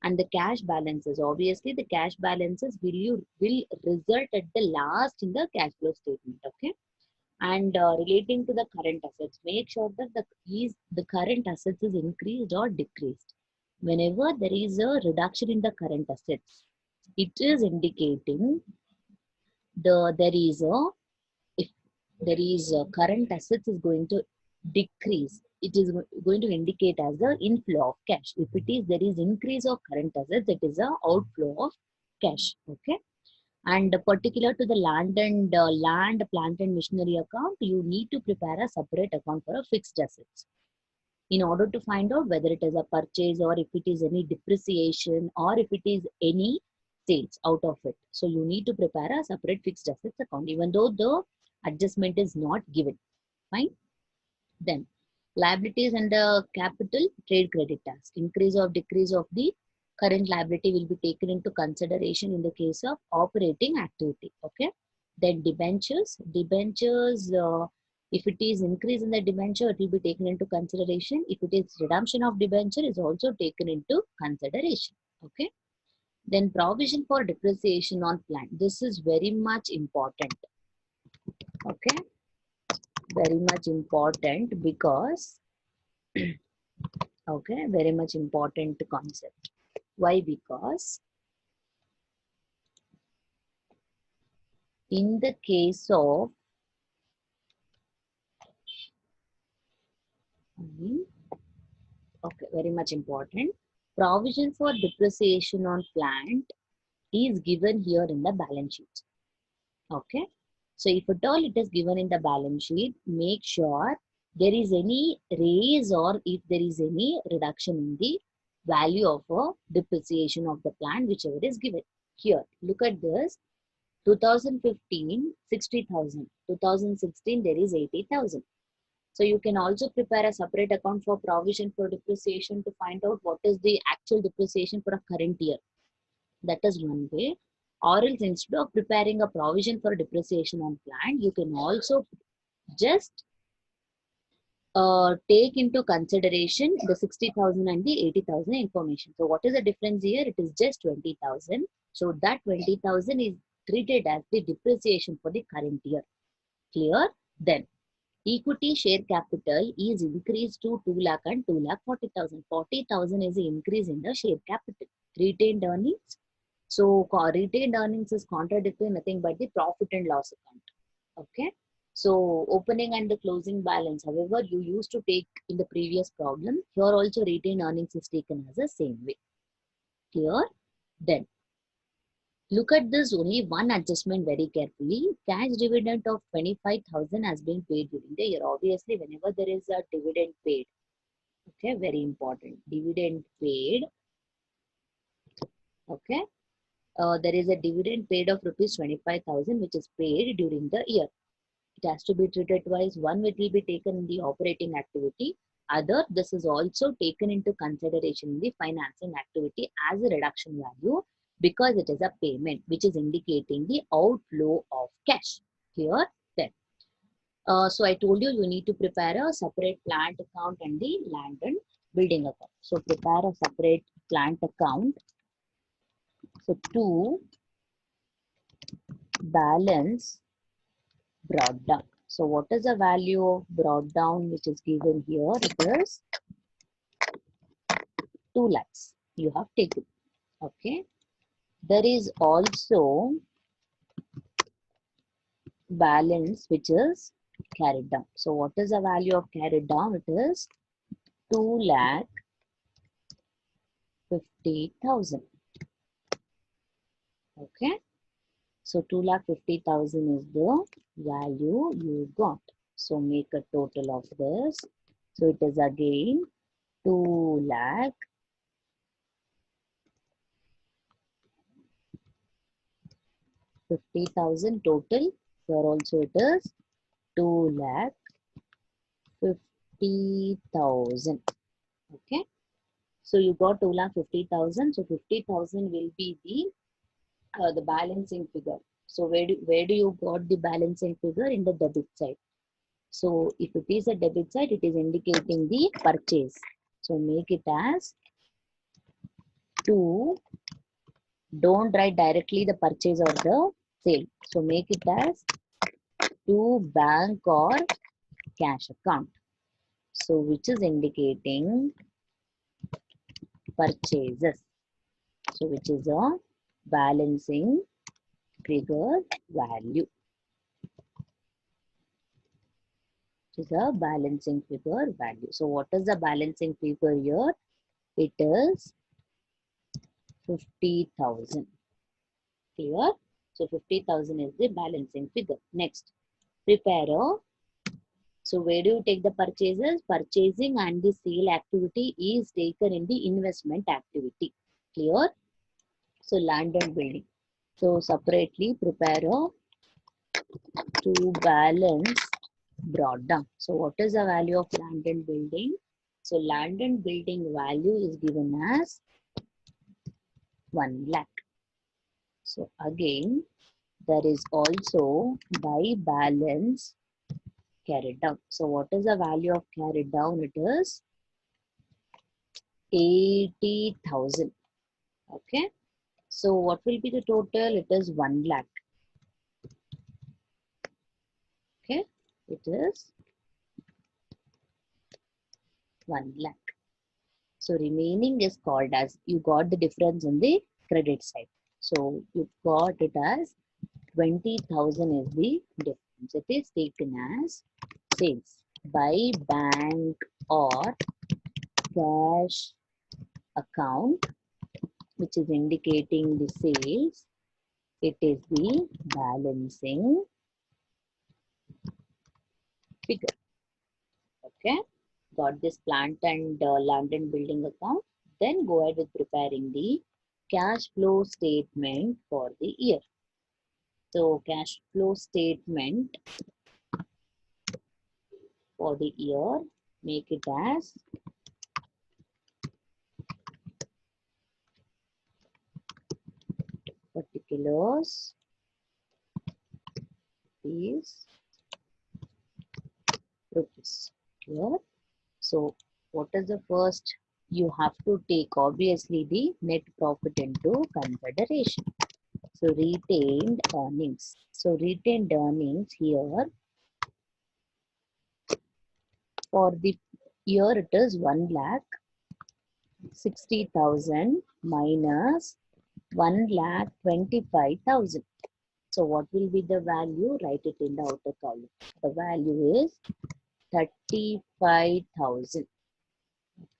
and the cash balances. Obviously, the cash balances will result at the last in the cash flow statement. Okay, and relating to the current assets, make sure that the current assets is increased or decreased. Whenever there is a reduction in the current assets, it is indicating there is a, if there is current assets is going to decrease. It is going to indicate as the inflow of cash. If it is there is increase of current assets, it is a outflow of cash. Okay. And particular to the land and land, plant and machinery account, you need to prepare a separate account for a fixed assets in order to find out whether it is a purchase or if it is any depreciation or if it is any sales out of it. So you need to prepare a separate fixed assets account even though the adjustment is not given. Fine. Then liabilities under capital, trade creditors. Increase or decrease of the current liability will be taken into consideration in the case of operating activity. Okay. Then debentures. Debentures, if it is increase in the debenture, it will be taken into consideration. If it is redemption of debenture, is also taken into consideration. Okay. Then provision for depreciation on plant. This is very much important. Okay. Very much important because okay, very much important concept. Why? Because in the case of okay, very much important, provision for depreciation on plant is given here in the balance sheet. Okay, so if at all it is given in the balance sheet, make sure there is any raise or if there is any reduction in the value of a depreciation of the plant, whichever is given. Here, look at this. 2015, 60,000. 2016, there is 80,000. So you can also prepare a separate account for provision for depreciation to find out what is the actual depreciation for a current year. That is one way. Or else instead of preparing a provision for depreciation on plant, you can also just take into consideration the 60,000 and the 80,000 information. So what is the difference here? It is just 20,000. So that 20,000 is treated as the depreciation for the current year. Clear? Then equity share capital is increased to 2 lakh and 2 lakh 40,000. 40,000 is the increase in the share capital. Retained earnings. So retained earnings is contradictory nothing but the profit and loss account. Okay. So opening and the closing balance, however, you used to take in the previous problem, here also retained earnings is taken as the same way. Clear? Then look at this only one adjustment very carefully. Cash dividend of 25,000 has been paid during the year. Obviously, whenever there is a dividend paid, okay, very important. Dividend paid, okay. There is a dividend paid of rupees 25,000 which is paid during the year. It has to be treated twice. One which will be taken in the operating activity. Other, this is also taken into consideration in the financing activity as a reduction value because it is a payment which is indicating the outflow of cash. Here, then. So I told you, you need to prepare a separate plant account and the land and building account. So prepare a separate plant account. So to balance brought down. So what is the value of brought down which is given here? It is 2 lakhs. You have taken. Okay. There is also balance which is carried down. So what is the value of carried down? It is 2 lakh 50,000. Okay. So 2 lakh 50,000 is the value you got. So make a total of this. So it is again 2 lakh 50,000 total. Here also it is 2 lakh 50,000. Okay. So you got 2 lakh 50,000. So 50,000 will be the balancing figure. So where do you got the balancing figure? In the debit side. So if it is a debit side, it is indicating the purchase. So make it as 2. Don't write directly the purchase or the sale. So make it as 2 bank or cash account. So which is indicating purchases. So which is a balancing figure value. is a balancing figure value. So what is the balancing figure here? It is 50,000. Clear? So 50,000 is the balancing figure. Next, preparer. So where do you take the purchases? Purchasing and the sale activity is taken in the investment activity. Clear? So land and building. So separately preparer to balance brought down. So what is the value of land and building? So land and building value is given as 1 lakh. So again, there is also by balance carried down. So what is the value of carried down? It is 80,000. Okay. So what will be the total? It is 1 lakh. Okay. It is 1 lakh. So remaining is called as, you got the difference on the credit side. So you got it as 20,000 is the difference. It is taken as sales by bank or cash account, which is indicating the sales. It is the balancing figure. Okay, got this plant and land and building account. Then go ahead with preparing the cash flow statement for the year. So cash flow statement for the year, make it as particulars is rupees. Clear? So what is the first? You have to take obviously the net profit into consideration. So retained earnings. So retained earnings here for the year it is 1,60,000 minus 1,25,000. So what will be the value? Write it in the outer column. The value is 35,000.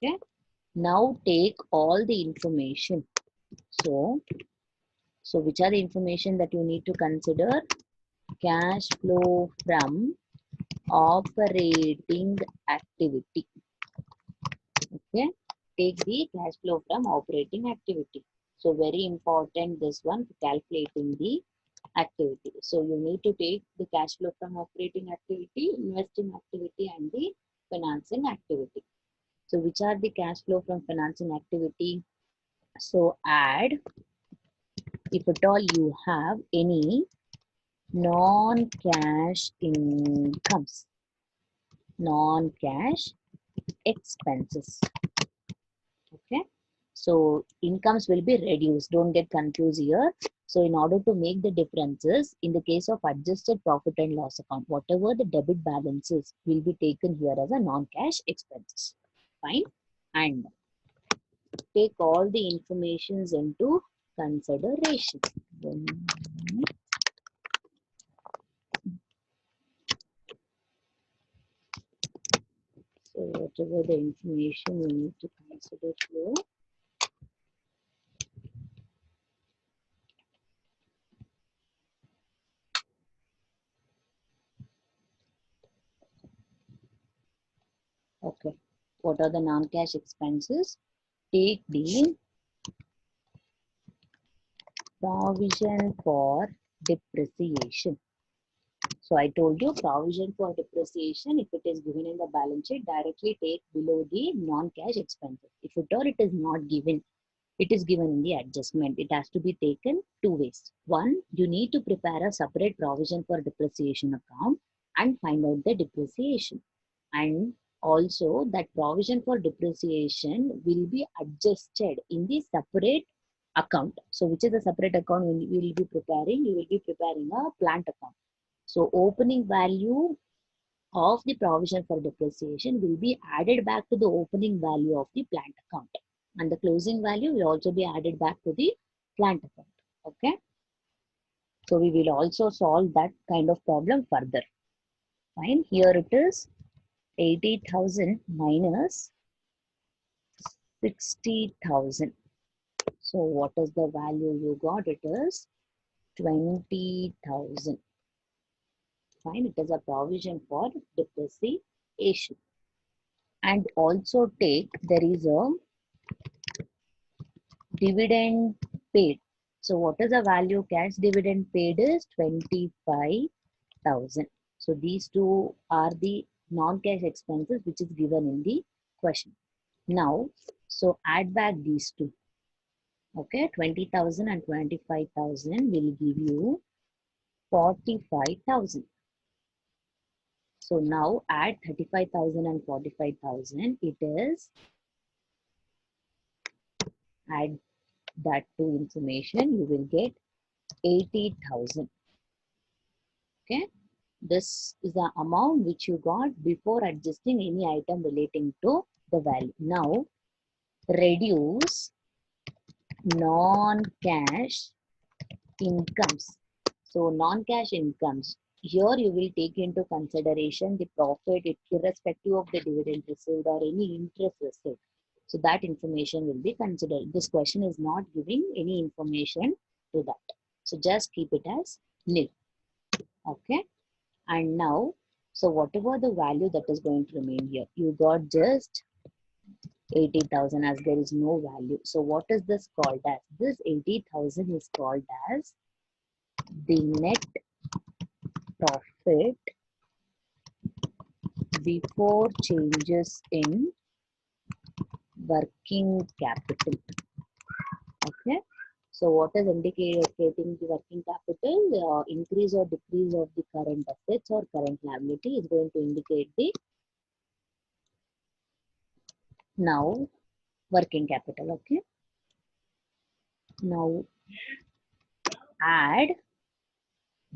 Okay. Now take all the information. So which are the information that you need to consider? Cash flow from operating activity. Okay. Take the cash flow from operating activity. So very important this one for calculating the activity. So you need to take the cash flow from operating activity, investing activity and the financing activity. So which are the cash flow from financing activity? So add, if at all you have any non-cash incomes, non-cash expenses. Okay. So incomes will be reduced. Don't get confused here. So in order to make the differences, in the case of adjusted profit and loss account, whatever the debit balances will be taken here as a non-cash expenses. Fine. And take all the informations into consideration. So whatever the information you need to consider here. Okay. What are the non-cash expenses? Take the provision for depreciation. So I told you provision for depreciation, if it is given in the balance sheet, directly take below the non-cash expenses. If at all it is not given, it is given in the adjustment. It has to be taken two ways. One, you need to prepare a separate provision for depreciation account and find out the depreciation. And also that provision for depreciation will be adjusted in the separate account. So which is a separate account you will be preparing? You will be preparing a plant account. So opening value of the provision for depreciation will be added back to the opening value of the plant account. And the closing value will also be added back to the plant account. Okay. So we will also solve that kind of problem further. Fine. Here it is. 80,000 minus 60,000. So what is the value you got? It is 20,000. Fine, it is a provision for depreciation. And also take, there is a dividend paid. So what is the value cash dividend paid is 25,000. So these two are the non-cash expenses which is given in the question. Now, so add back these two. Okay, 20,000 and 25,000 will give you 45,000. So now add 35,000 and 45,000. It is, add that to information, you will get 80,000. Okay, this is the amount which you got before adjusting any item relating to the value. Now reduce non-cash incomes. So non-cash incomes, here you will take into consideration the profit irrespective of the dividend received or any interest received. So that information will be considered. This question is not giving any information to that. So just keep it as nil. Okay. And now, so whatever the value that is going to remain here, you got just 80,000 as there is no value. So what is this called as? This 80,000 is called as the net profit before changes in working capital. Okay. So what is indicating the working capital? Increase or decrease of the current assets or current liability is going to indicate the now working capital. Okay. Now add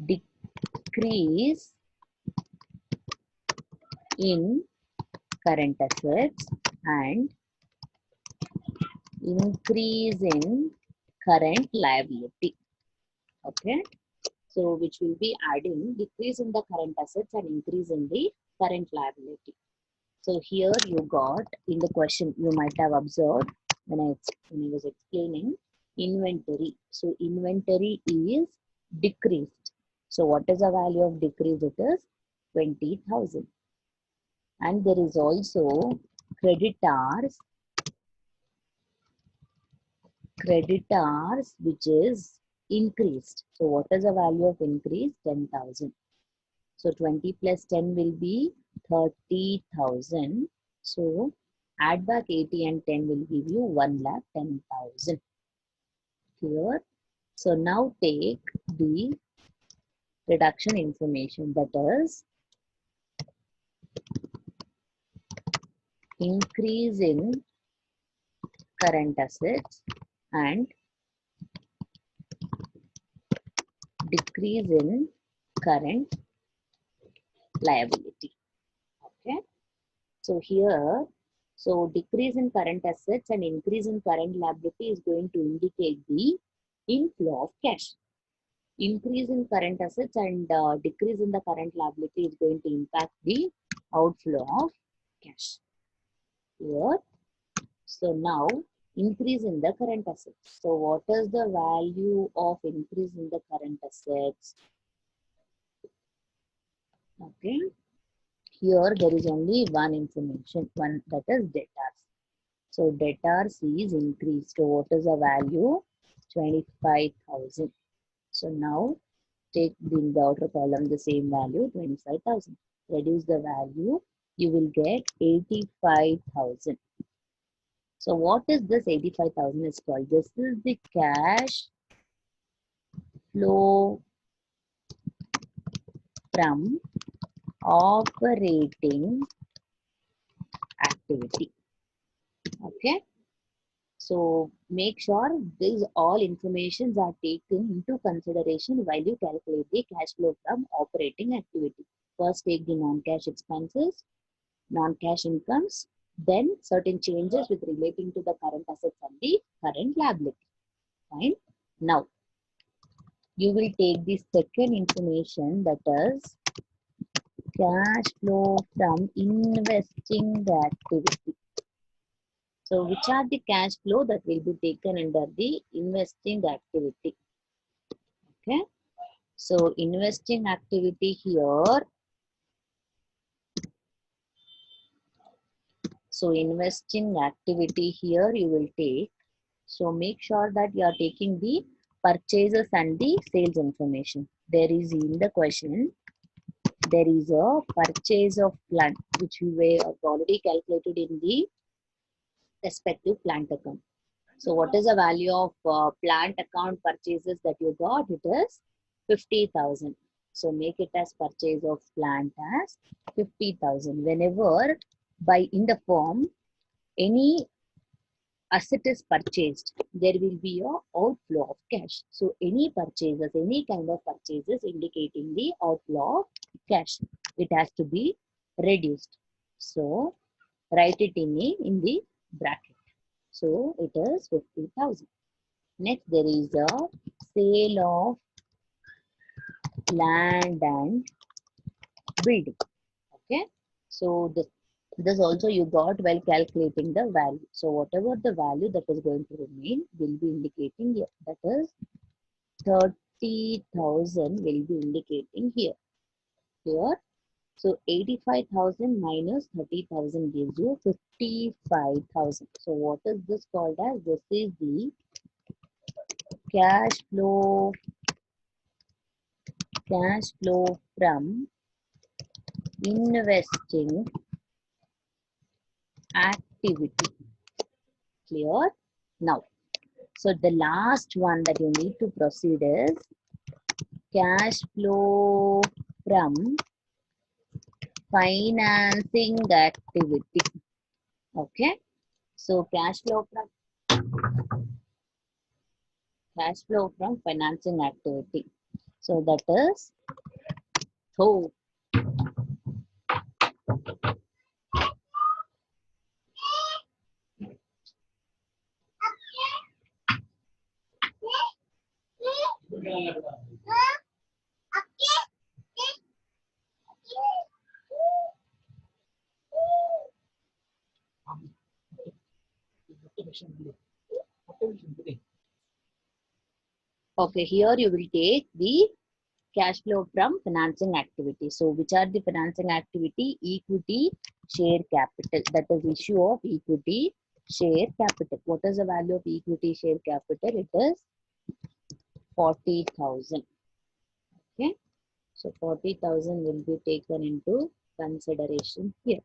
decrease in current assets and increase in current liability. Okay. So which will be adding decrease in the current assets and increase in the current liability. So here you got in the question, you might have observed when I was explaining inventory. So inventory is decreased. So what is the value of decrease? It is 20,000. And there is also creditors which is increased. So what is the value of increase? 10,000. So 20 plus 10 will be 30,000. So add back 80 and 10 will give you 1,10,000. Clear? So now take the reduction information, that is increase in current assets and decrease in current liability. Okay. So here, so decrease in current assets and increase in current liability is going to indicate the inflow of cash. Increase in current assets and decrease in the current liability is going to impact the outflow of cash. Here, so now increase in the current assets. So what is the value of increase in the current assets? Okay. Here there is only one information, one, that is debtors. So debtors is increased. So what is the value? 25,000. So now take in the outer column the same value, 25,000. Reduce the value, you will get 85,000. So what is this 85,000 is called? This is the cash flow from operating activity. Okay. So make sure these all informations are taken into consideration while you calculate the cash flow from operating activity. First take the non-cash expenses, non-cash incomes, then certain changes with relating to the current assets and the current liability. Fine. Now you will take the second information, that is cash flow from investing activity. So which are the cash flow that will be taken under the investing activity? Okay. So investing activity here. So investing activity here you will take. So make sure that you are taking the purchases and the sales information. There is in the question, there is a purchase of plant which we have already calculated in the respective plant account. So what is the value of plant account purchases that you got? It is 50,000. So make it as purchase of plant as 50,000. Whenever by in the form any asset is purchased, there will be a outflow of cash. So any purchases, any kind of purchases indicating the outflow of cash, it has to be reduced. So write it in the bracket. So it is 50,000. Next, there is a sale of land and building. Okay. So this also you got while calculating the value. So whatever the value that is going to remain will be indicating here. That is 30,000 will be indicating here. Here. So 85,000 minus 30,000 gives you 55,000. So what is this called as? This is the cash flow from investing activity. Clear? Now, so the last one that you need to proceed is cash flow from financing activity. Okay. So cash flow from financing activity. So that is so okay, here you will take the cash flow from financing activity. So which are the financing activity? Equity, share capital. That is issue of equity, share capital. What is the value of equity, share capital? It is 40,000. Okay. So 40,000 will be taken into consideration here.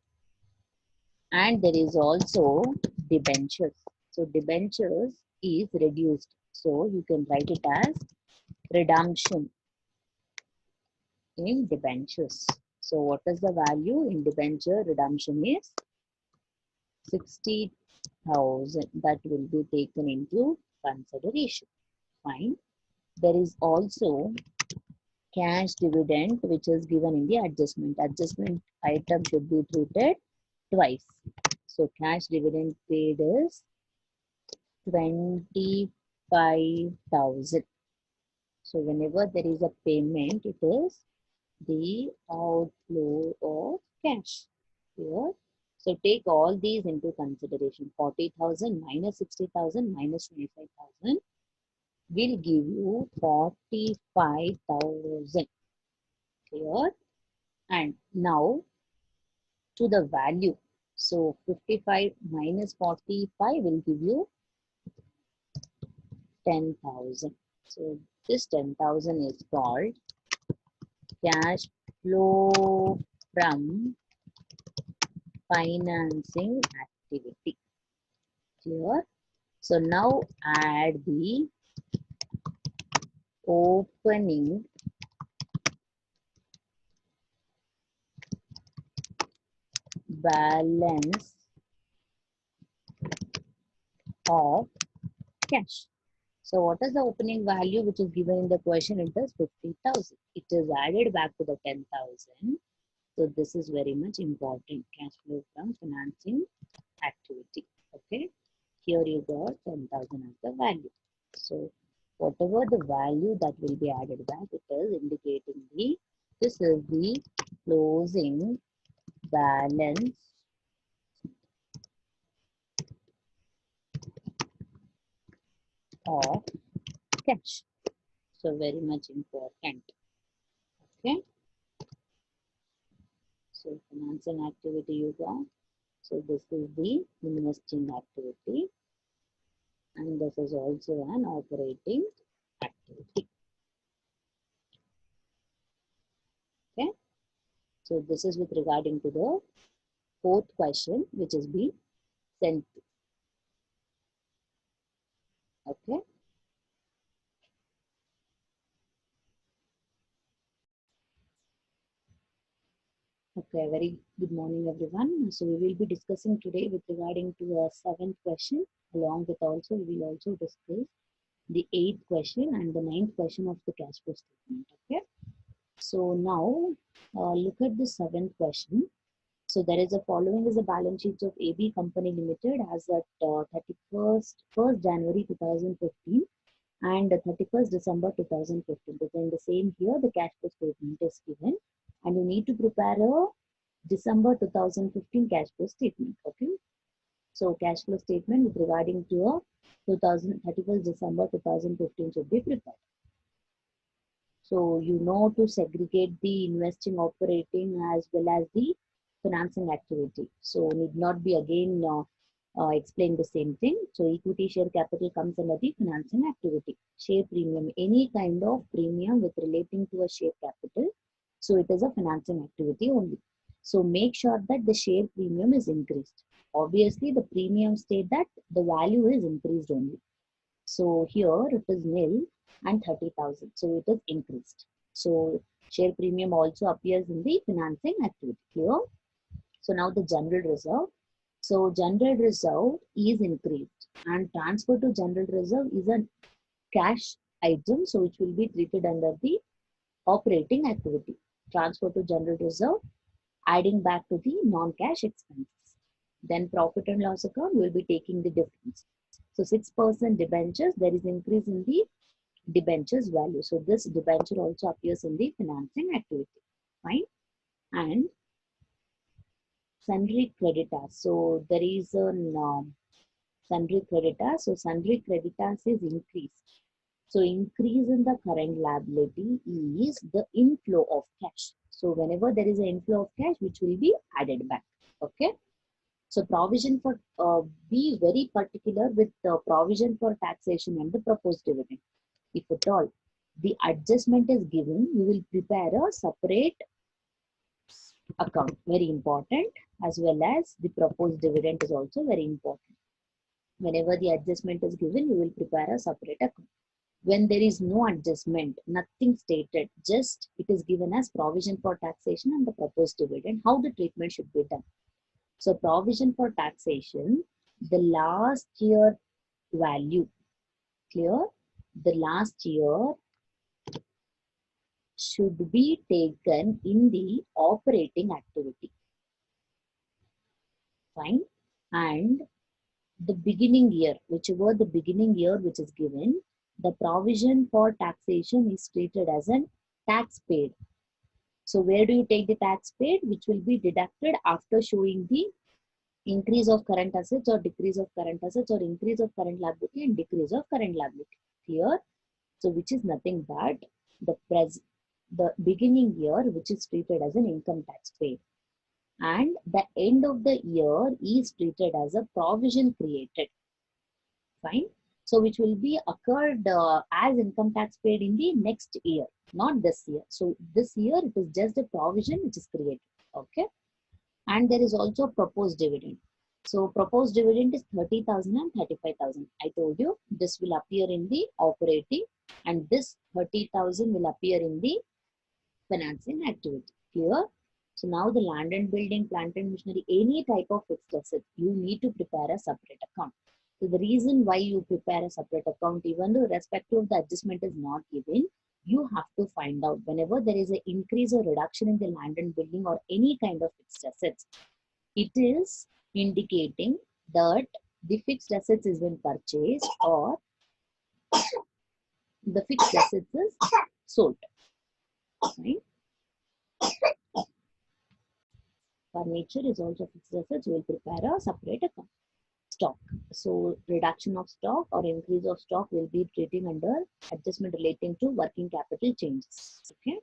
And there is also debentures. So debentures is reduced. So you can write it as redemption in debentures. So what is the value in debenture redemption is 60,000. That will be taken into consideration. Fine. There is also cash dividend which is given in the adjustment. Adjustment item should be treated twice. So cash dividend paid is 25,000. So whenever there is a payment, it is the outflow of cash here. So take all these into consideration. 40,000 minus 60,000 minus 25,000 will give you 45,000 here. And now to the value. So 55 minus 45 will give you 10,000. So this 10,000 is called cash flow from financing activity. Clear? So now add the opening balance of cash. So what is the opening value which is given in the question? It is 50,000. It is added back to the 10,000. So this is very much important. Cash flow from financing activity. Okay. Here you got 10,000 as the value. So whatever the value that will be added back, it is indicating the This is the closing balance of cash. So very much important. Okay. So financing activity you got. So this is the investing activity, and this is also an operating activity. Okay. So this is with regarding to the fourth question which is being sent. Okay. Okay, very good morning everyone. So we will be discussing today with regarding to a seventh question. Along with also we will also discuss the eighth question and the ninth question of the cash flow statement. Okay. So now look at the seventh question. So there is a following is a balance sheet of AB Company Limited as at 1st January 2015 and 31st December 2015. But in the same year, the cash flow statement is given, and you need to prepare a December 2015 cash flow statement. Okay. So cash flow statement with regarding to a 31st December 2015 should be prepared. So you know to segregate the investing, operating as well as the financing activity. So need not be again explain the same thing. So equity share capital comes under the financing activity. Share premium, any kind of premium with relating to a share capital. So it is a financing activity only. So make sure that the share premium is increased. Obviously, the premium state that the value is increased only. So here it is nil and 30,000. So it is increased. So share premium also appears in the financing activity. Clear? So now the general reserve. So general reserve is increased, and transfer to general reserve is a cash item. So it will be treated under the operating activity. Transfer to general reserve, adding back to the non-cash expenses. Then profit and loss account will be taking the difference. So 6% debentures, there is increase in the debentures value. So this debenture also appears in the financing activity. Fine. And sundry creditors. So there is a sundry creditors. So sundry creditors is increased. So increase in the current liability is the inflow of cash. So whenever there is an inflow of cash, which will be added back. Okay. So provision for be very particular with the provision for taxation and the proposed dividend. If at all the adjustment is given, you will prepare a separate account. Very important, as well as the proposed dividend is also very important. Whenever the adjustment is given, you will prepare a separate account. When there is no adjustment, nothing stated, just it is given as provision for taxation and the proposed dividend, how the treatment should be done. So provision for taxation, the last year value, clear? The last year should be taken in the operating activity. Fine. And the beginning year, whichever the beginning year which is given, the provision for taxation is treated as a tax paid. So where do you take the tax paid? Which will be deducted after showing the increase of current assets or decrease of current assets, or increase of current liability and decrease of current liability. Clear? So which is nothing but the beginning year, which is treated as an income tax paid, and the end of the year is treated as a provision created. Fine. So which will be occurred as income tax paid in the next year, not this year. So this year it is just a provision which is created. Okay. And there is also proposed dividend. So proposed dividend is 30,000 and 35,000. I told you this will appear in the operating, and this 30,000 will appear in the financing activity. Clear? So now the land and building, plant and machinery, any type of fixed asset, you need to prepare a separate account. So the reason why you prepare a separate account, even though respective of the adjustment is not given, you have to find out whenever there is an increase or reduction in the land and building or any kind of fixed assets, it is indicating that the fixed assets is been purchased or the fixed assets is sold. Right? Furniture is also fixed assets. We will prepare a separate account. Stock. So reduction of stock or increase of stock will be treating under adjustment relating to working capital changes. Okay.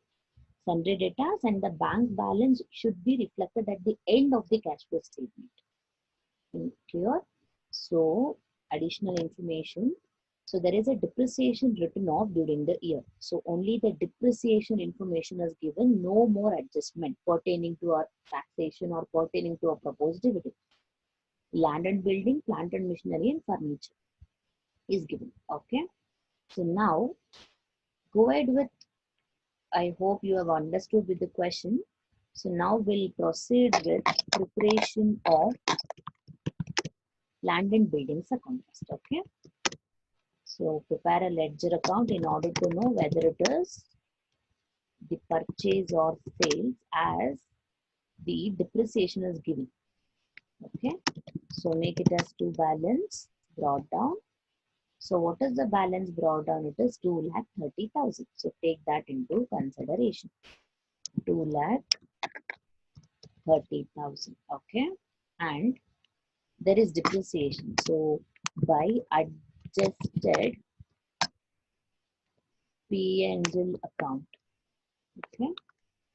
Sundry debtors and the bank balance should be reflected at the end of the cash flow statement. Clear? So additional information. So there is a depreciation written off during the year. So only the depreciation information is given, no more adjustment pertaining to our taxation or pertaining to a proposed dividend. Land and building, plant and machinery and furniture is given. Okay. So now go ahead with, I hope you have understood with the question. So now we'll proceed with preparation of land and buildings account. Okay. So prepare a ledger account in order to know whether it is the purchase or sales as the depreciation is given. Okay. So make it as to balance brought down. So what is the balance brought down? It is 2,30,000. So take that into consideration. 2,30,000. Okay. And there is depreciation. So by adjusted P&L account. Okay.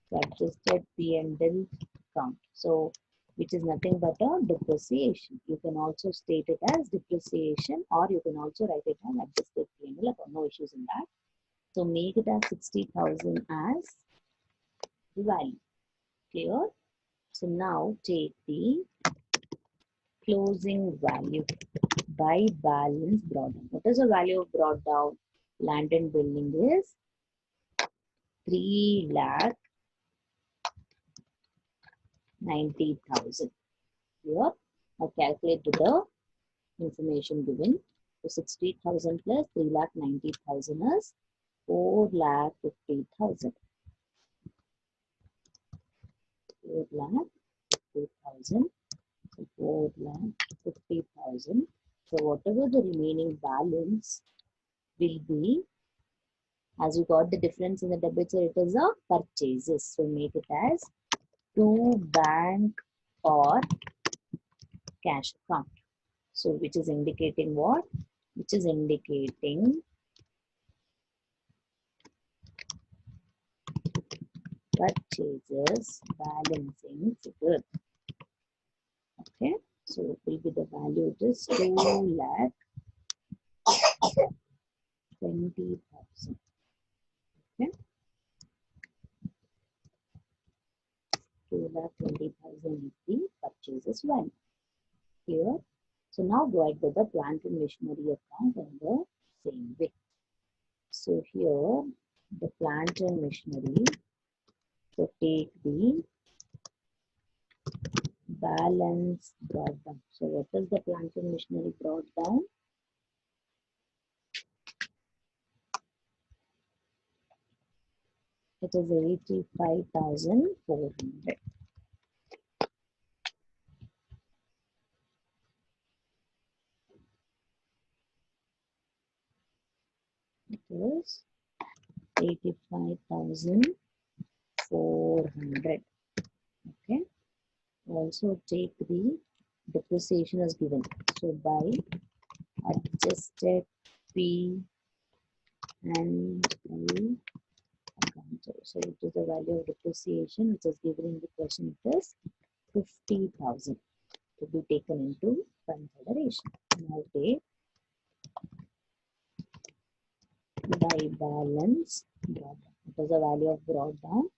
So adjusted P&L account. So which is nothing but a depreciation. You can also state it as depreciation or you can also write it as adjusted P&L account. No issues in that. So make it as 60,000 as the value. Clear? So now take the closing value by balance brought down. What is the value of brought down? Land and building is 3,90,000. Here, I calculate the information given. So 60,000 plus 3,90,000 is 4,50,000. 4,50,000. So 4,50,000. So whatever the remaining balance will be, as you got the difference in the debit side, it is a purchases. So make it as to bank or cash account. So which is indicating what? Which is indicating purchases balancing figure. Okay. So it will be the value, it is 2,20,000. Okay. 2,20,000 is the purchases value. Here. So now go ahead with the plant and machinery account in the same way. So here the plant and machinery. So take the balance brought down. So what is the plant and machinery brought down? It is 85,400. It is 85,400. Okay. Also take the depreciation as given. So by adjusted P and L account. So it is the value of depreciation which is given in the question. It is 50,000 to be taken into consideration. Now take by balance brought down. It is the value of brought down.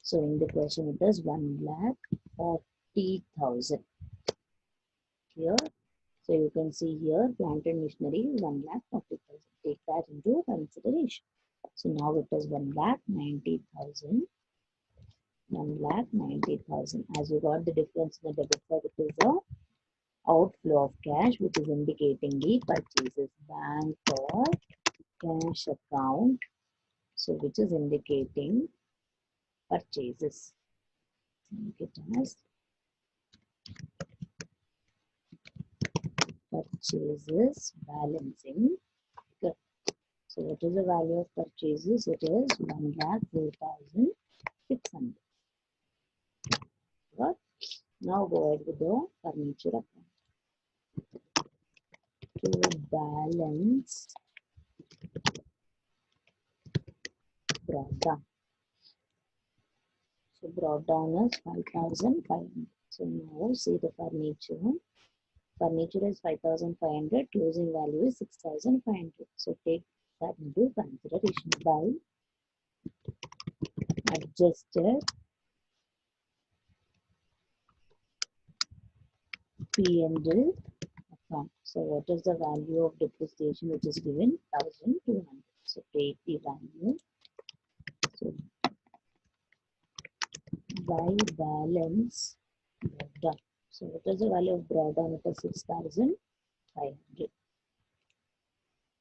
So in the question it is 1,40,000. Here, so you can see here plant and machinery 1,40,000. Take that into consideration. So now it is 1,90,000. 1,90,000. As you got the difference in the debit side, it is a outflow of cash which is indicating the purchases bank or cash account. So which is indicating purchases. Make it as purchases balancing. Good. So what is the value of purchases? It is 1,04,600. Now go ahead with the furniture account. To balance brought down. So brought down is 5,500. So now see the furniture. Furniture is 5,500. Closing value is 6,500. So take that into consideration by adjusted P&L account. So what is the value of depreciation which is given? 1,200. So take the value. So by balance brought down. So what is the value of brought down? It is 6,500.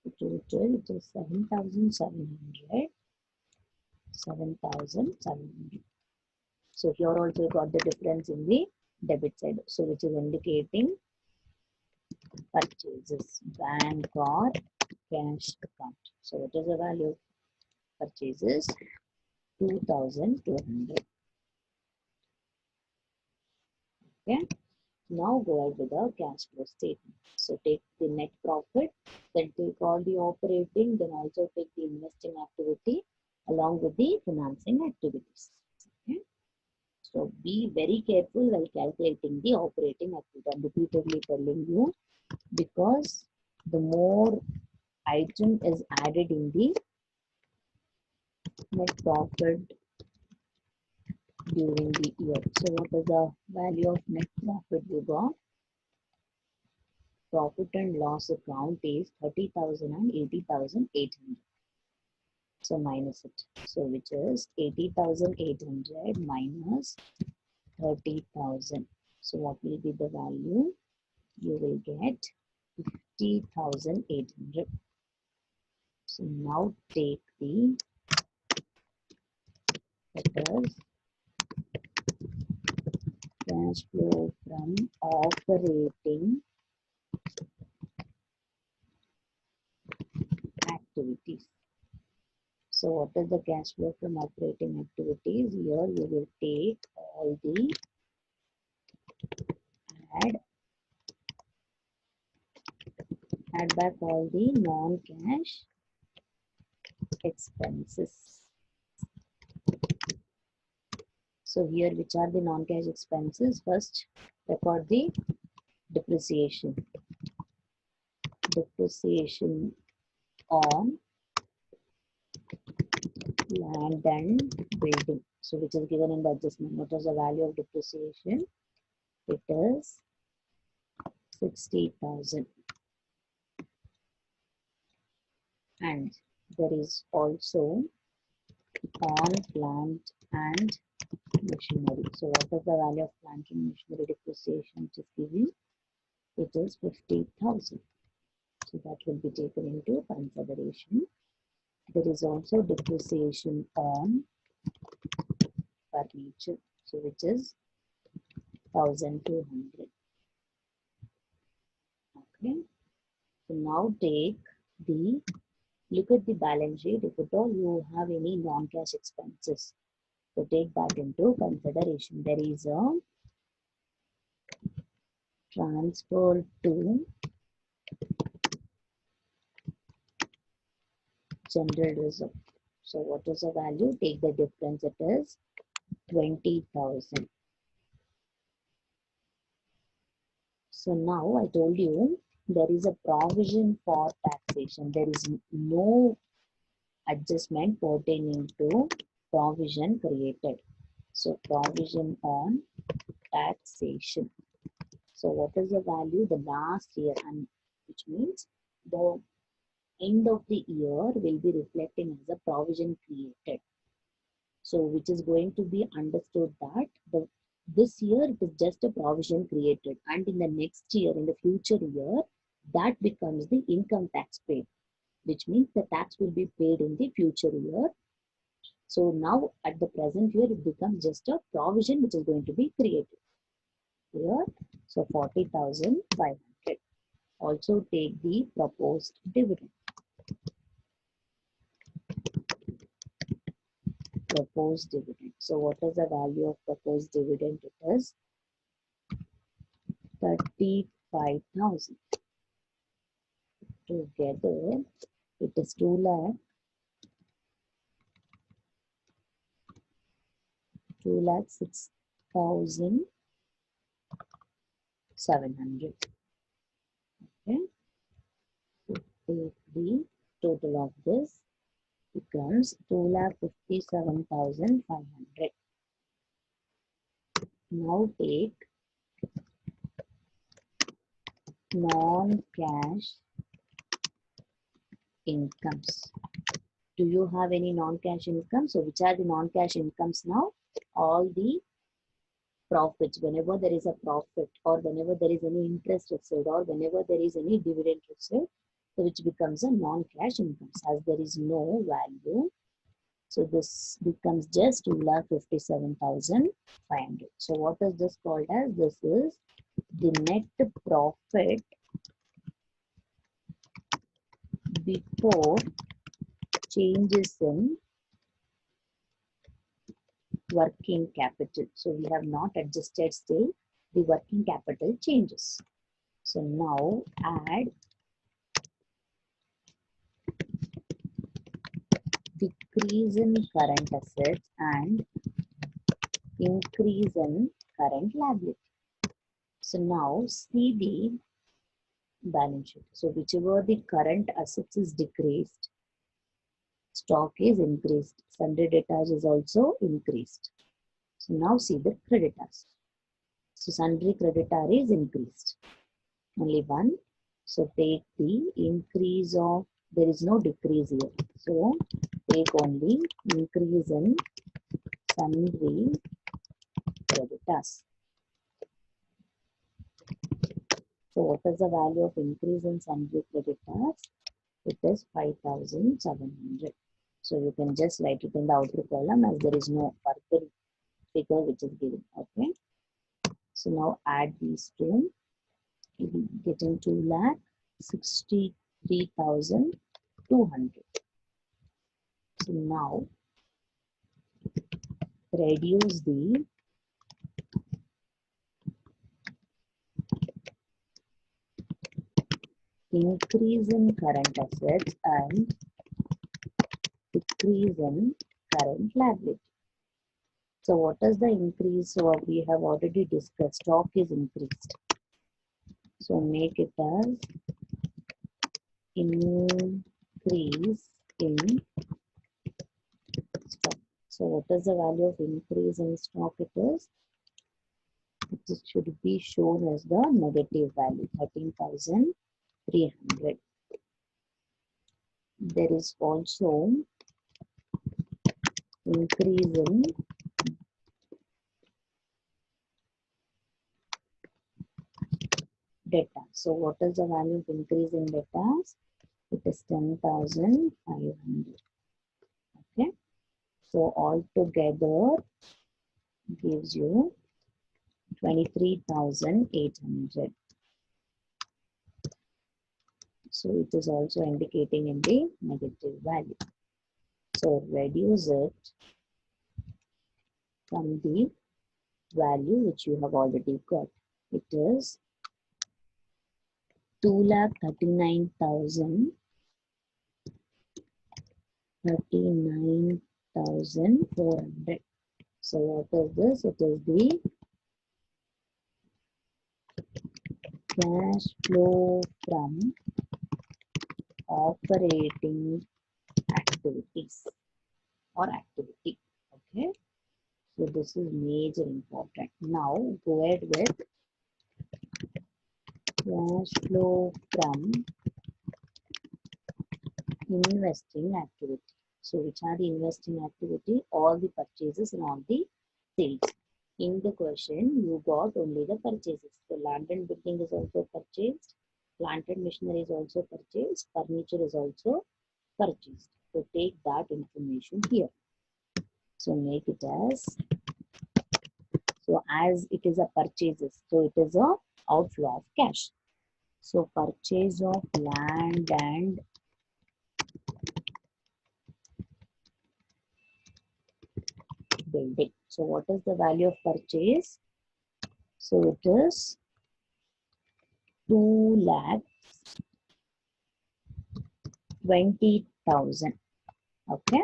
The total it is 7,700. 7,700. So here also you got the difference in the debit side. So which is indicating purchases, bank or cash account. So what is the value of purchases? 2,200. Okay. Now go ahead with the cash flow statement. So take the net profit, then take all the operating, then also take the investing activity along with the financing activities. Okay. So be very careful while calculating the operating activity. I'm repeatedly telling you, because the more item is added in the net profit during the year. So what is the value of net profit we got? Profit and loss account is 30,000 and 80,800. So minus it. So which is 80,800 minus 30,000. So what will be the value? You will get 50,800. So now take the letters cash flow from operating activities. So what is the cash flow from operating activities? Here you will take all the add back all the non-cash expenses. So here which are the non-cash expenses? First record the depreciation. Depreciation on land and building. So which is given in the adjustment. What is the value of depreciation? It is 60,000. And there is also on plant and machinery. So what is the value of plant and machinery depreciation which is given? It is 50,000. So that will be taken into consideration. There is also depreciation on furniture, so which is 1,200. Okay. So now take the look at the balance sheet. If at all you have any non-cash expenses, so take that into consideration. There is a transfer to general reserve. So what is the value? Take the difference. It is 20,000. So now I told you there is a provision for taxation. There is no adjustment pertaining to provision created. So provision on taxation. So what is the value? The last year, and which means the end of the year will be reflecting as a provision created. So which is going to be understood that this year it is just a provision created, and in the next year, in the future year, that becomes the income tax paid, which means the tax will be paid in the future year. So now at the present year, it becomes just a provision which is going to be created here. So 40,500. Also take the proposed dividend. Proposed dividend. So what is the value of proposed dividend? It is 35,000. Together it is 2,06,700. Okay, so take the total of this becomes 2,57,500. Now take non-cash incomes. Do you have any non-cash income? So which are the non-cash incomes now? All the profits, whenever there is a profit or whenever there is any interest received or whenever there is any dividend received, so which becomes a non-cash income as there is no value. So this becomes just 2,57,500. So what is this called as? This is the net profit before changes in working capital. So we have not adjusted still the working capital changes. So now add decrease in current assets and increase in current liability. So now see the balance sheet. So whichever the current assets is decreased, stock is increased, sundry debtors is also increased. So now see the creditors. So sundry creditor is increased. Only one. So take the increase of, there is no decrease here. So take only increase in sundry creditors. So what is the value of increase in sundry creditors? It is 5,700. So you can just write it in the outer column as there is no further figure which is given. Okay. So now add these two. You will get in 2,63,200. So now reduce the increase in current assets and decrease in current liability. So what is the increase? So we have already discussed stock is increased. So make it as increase in stock. So what is the value of increase in stock? It should be shown as the negative value, 13,300. There is also increase in data. So what is the value of increase in data? It is 10,500. Okay. So altogether gives you 23,800. So it is also indicating in the negative value. So reduce it from the value which you have already got. It is 2,39,400. So what is this? It is the cash flow from operating activities or activity. Okay. So this is major important. Now go ahead with cash flow from investing activity. So which are the investing activity? All the purchases and all the sales. In the question, you got only the purchases. So land and building is also purchased. Plant and machinery is also purchased. Furniture is also purchased. So take that information here. So make it as, so as it is a purchases, so it is a outflow of cash. So purchase of land and building. So what is the value of purchase? So it is 2,20,000. Okay.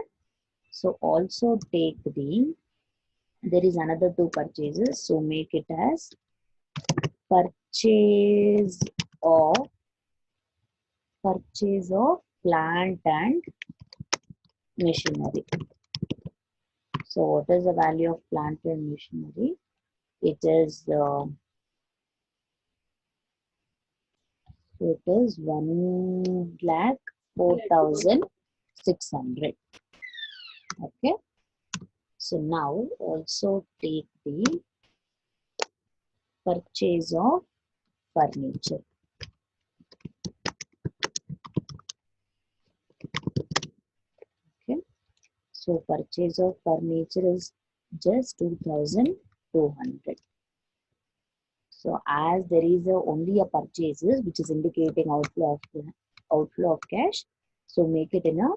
So also take there is another two purchases. So make it as purchase of plant and machinery. So what is the value of plant and machinery? It is 1,04,600. Okay. So now also take the purchase of furniture. Okay. So purchase of furniture is just 2,200. So as there is only a purchases which is indicating outflow of cash, so make it in a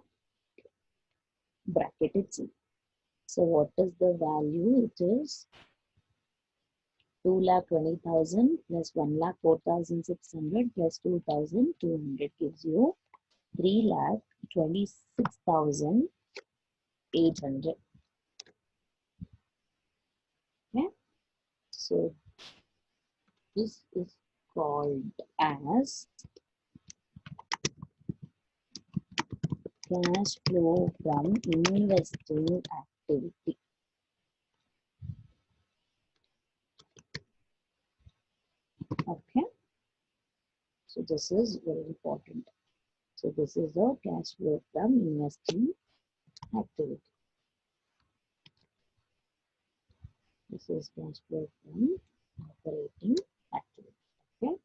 bracket itself. So what is the value? It is 2,20,000 plus 1,04,600 plus 2,200 gives you 3,26,800. Okay. So this is called as cash flow from investing activity. Okay. So this is very important. So this is the cash flow from investing activity. This is cash flow from operating activity. Okay.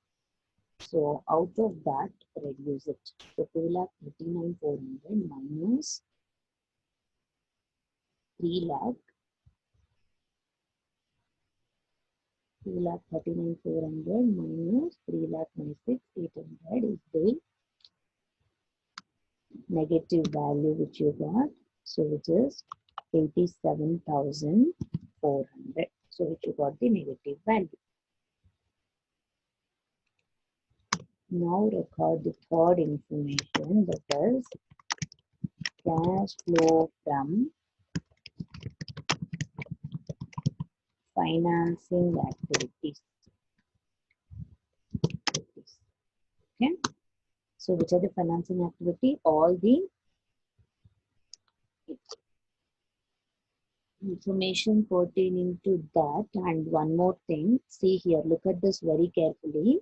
So out of that, reduce it. So 2,39,400 minus 3,00,000. 2,39,400 minus 3,26,800 is the negative value which you got. So which is 87,400. So which you got the negative value. Now record the third information, that is cash flow from financing activities. Okay. So which are the financing activity? All the information pertaining to that. And one more thing, see here, look at this very carefully.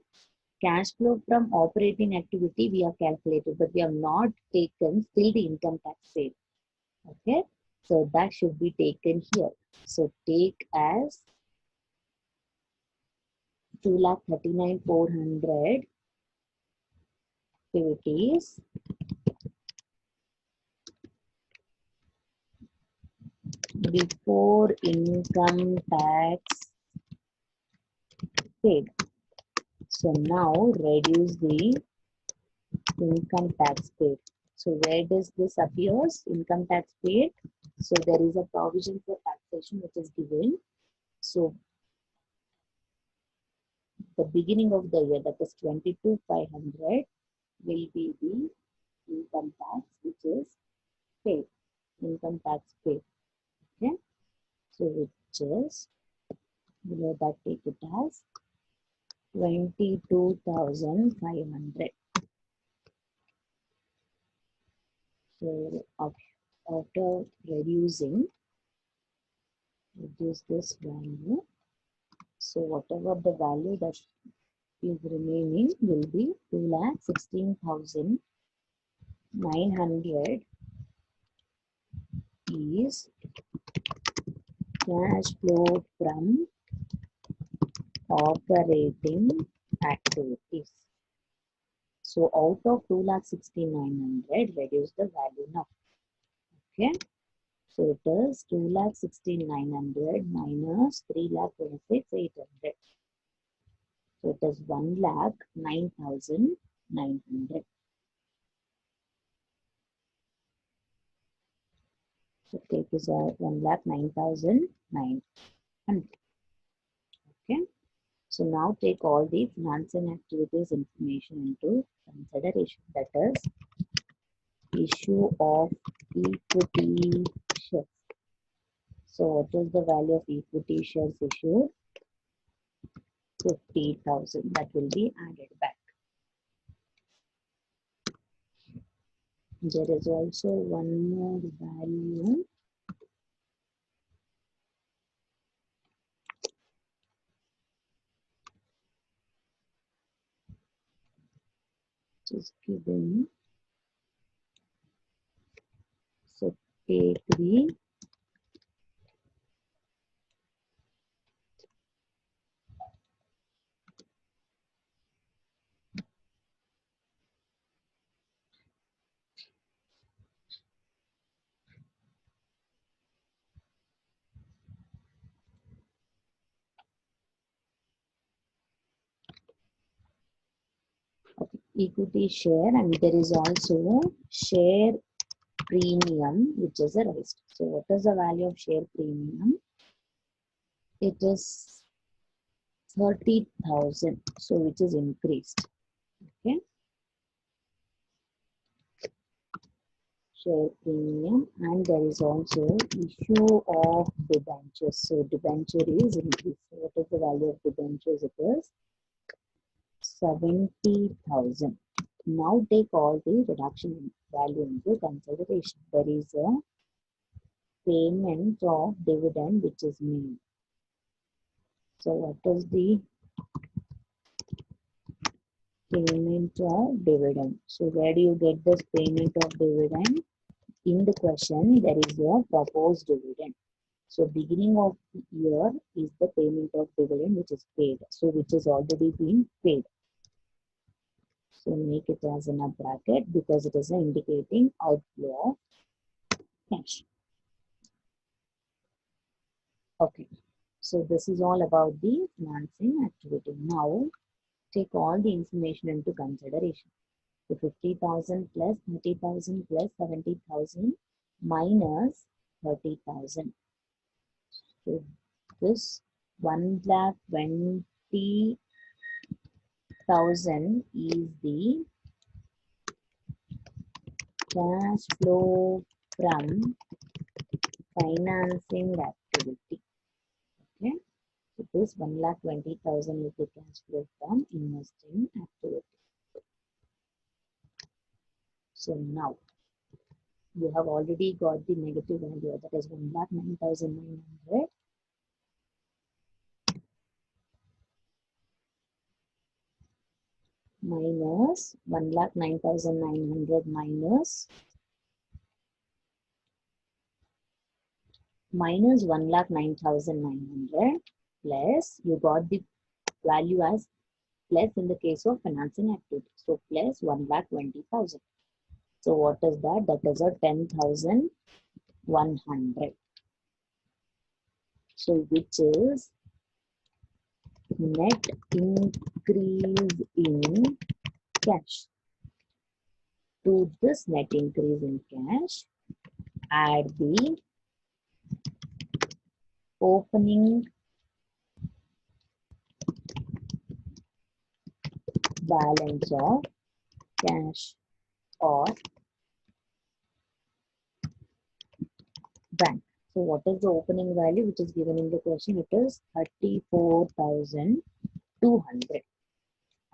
Cash flow from operating activity we have calculated, but we have not taken still the income tax paid. Okay. So that should be taken here. So take as 2,39,400 activities before income tax paid. So now reduce the income tax paid. So where does this appears? Income tax paid. So there is a provision for taxation which is given. So the beginning of the year, that is 22,500, will be the income tax which is paid. Income tax paid. Okay. So which is below that, take it as 22,500. So after reduce this value. So whatever the value that is remaining will be 2,16,900 is cash flow from operating activities. So out of 2,16,900, reduce the value now. Okay. So it is 2,16,900 minus 3,26,800. So it is 1,09,900. So take is 1,09,900. Okay. So now take all the financing activities information into consideration. That is issue of equity shares. So what is the value of equity shares issued? 50,000. That will be added back. There is also one more value. Which is given. So take the equity share, and there is also share premium, which is a raised. So what is the value of share premium? It is 30,000, so which is increased. Okay, share premium, and there is also issue of debentures. So debenture is increased. So what is the value of debentures? It is 70,000. Now take all the reduction value into consideration. There is a payment of dividend which is made. So what is the payment of dividend? So where do you get this payment of dividend? In the question, there is a proposed dividend. So beginning of the year is the payment of dividend which is paid. So which is already been paid. So make it as in a bracket because it is indicating outflow of cash. Okay. So this is all about the financing activity. Now take all the information into consideration. So 50,000 plus 30,000 plus 70,000 minus 30,000. So this 1,20,000 is the cash flow from financing activity. Okay, so this 1,20,000 is the cash flow from investing activity. So now you have already got the negative value, that is 1,09,900 minus 1,09,900 minus 1,09,900 plus you got the value as plus in the case of financing activity. So plus 1,20,000. So what is that? That is a 10,100. So which is net increase in cash. To this net increase in cash, add the opening balance of cash or bank. So what is the opening value which is given in the question? It is 34,200.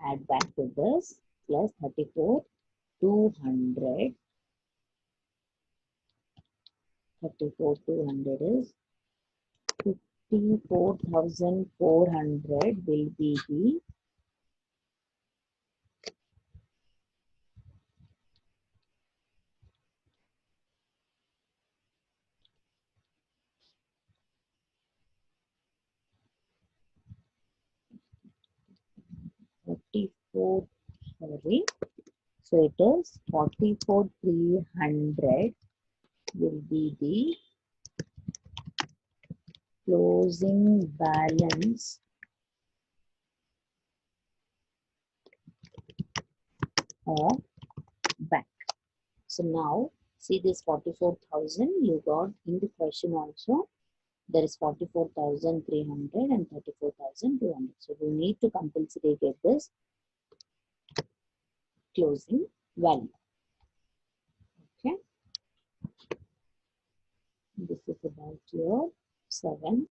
Add back to this plus 34,200. 34,200 is 54,400 will be the sorry. So it is 44,300 will be the closing balance of bank. So now see this 44,000 you got in the question also. there is 44,300 and 34,200. So we need to compulsory get this closing value. Okay. This is about your 7.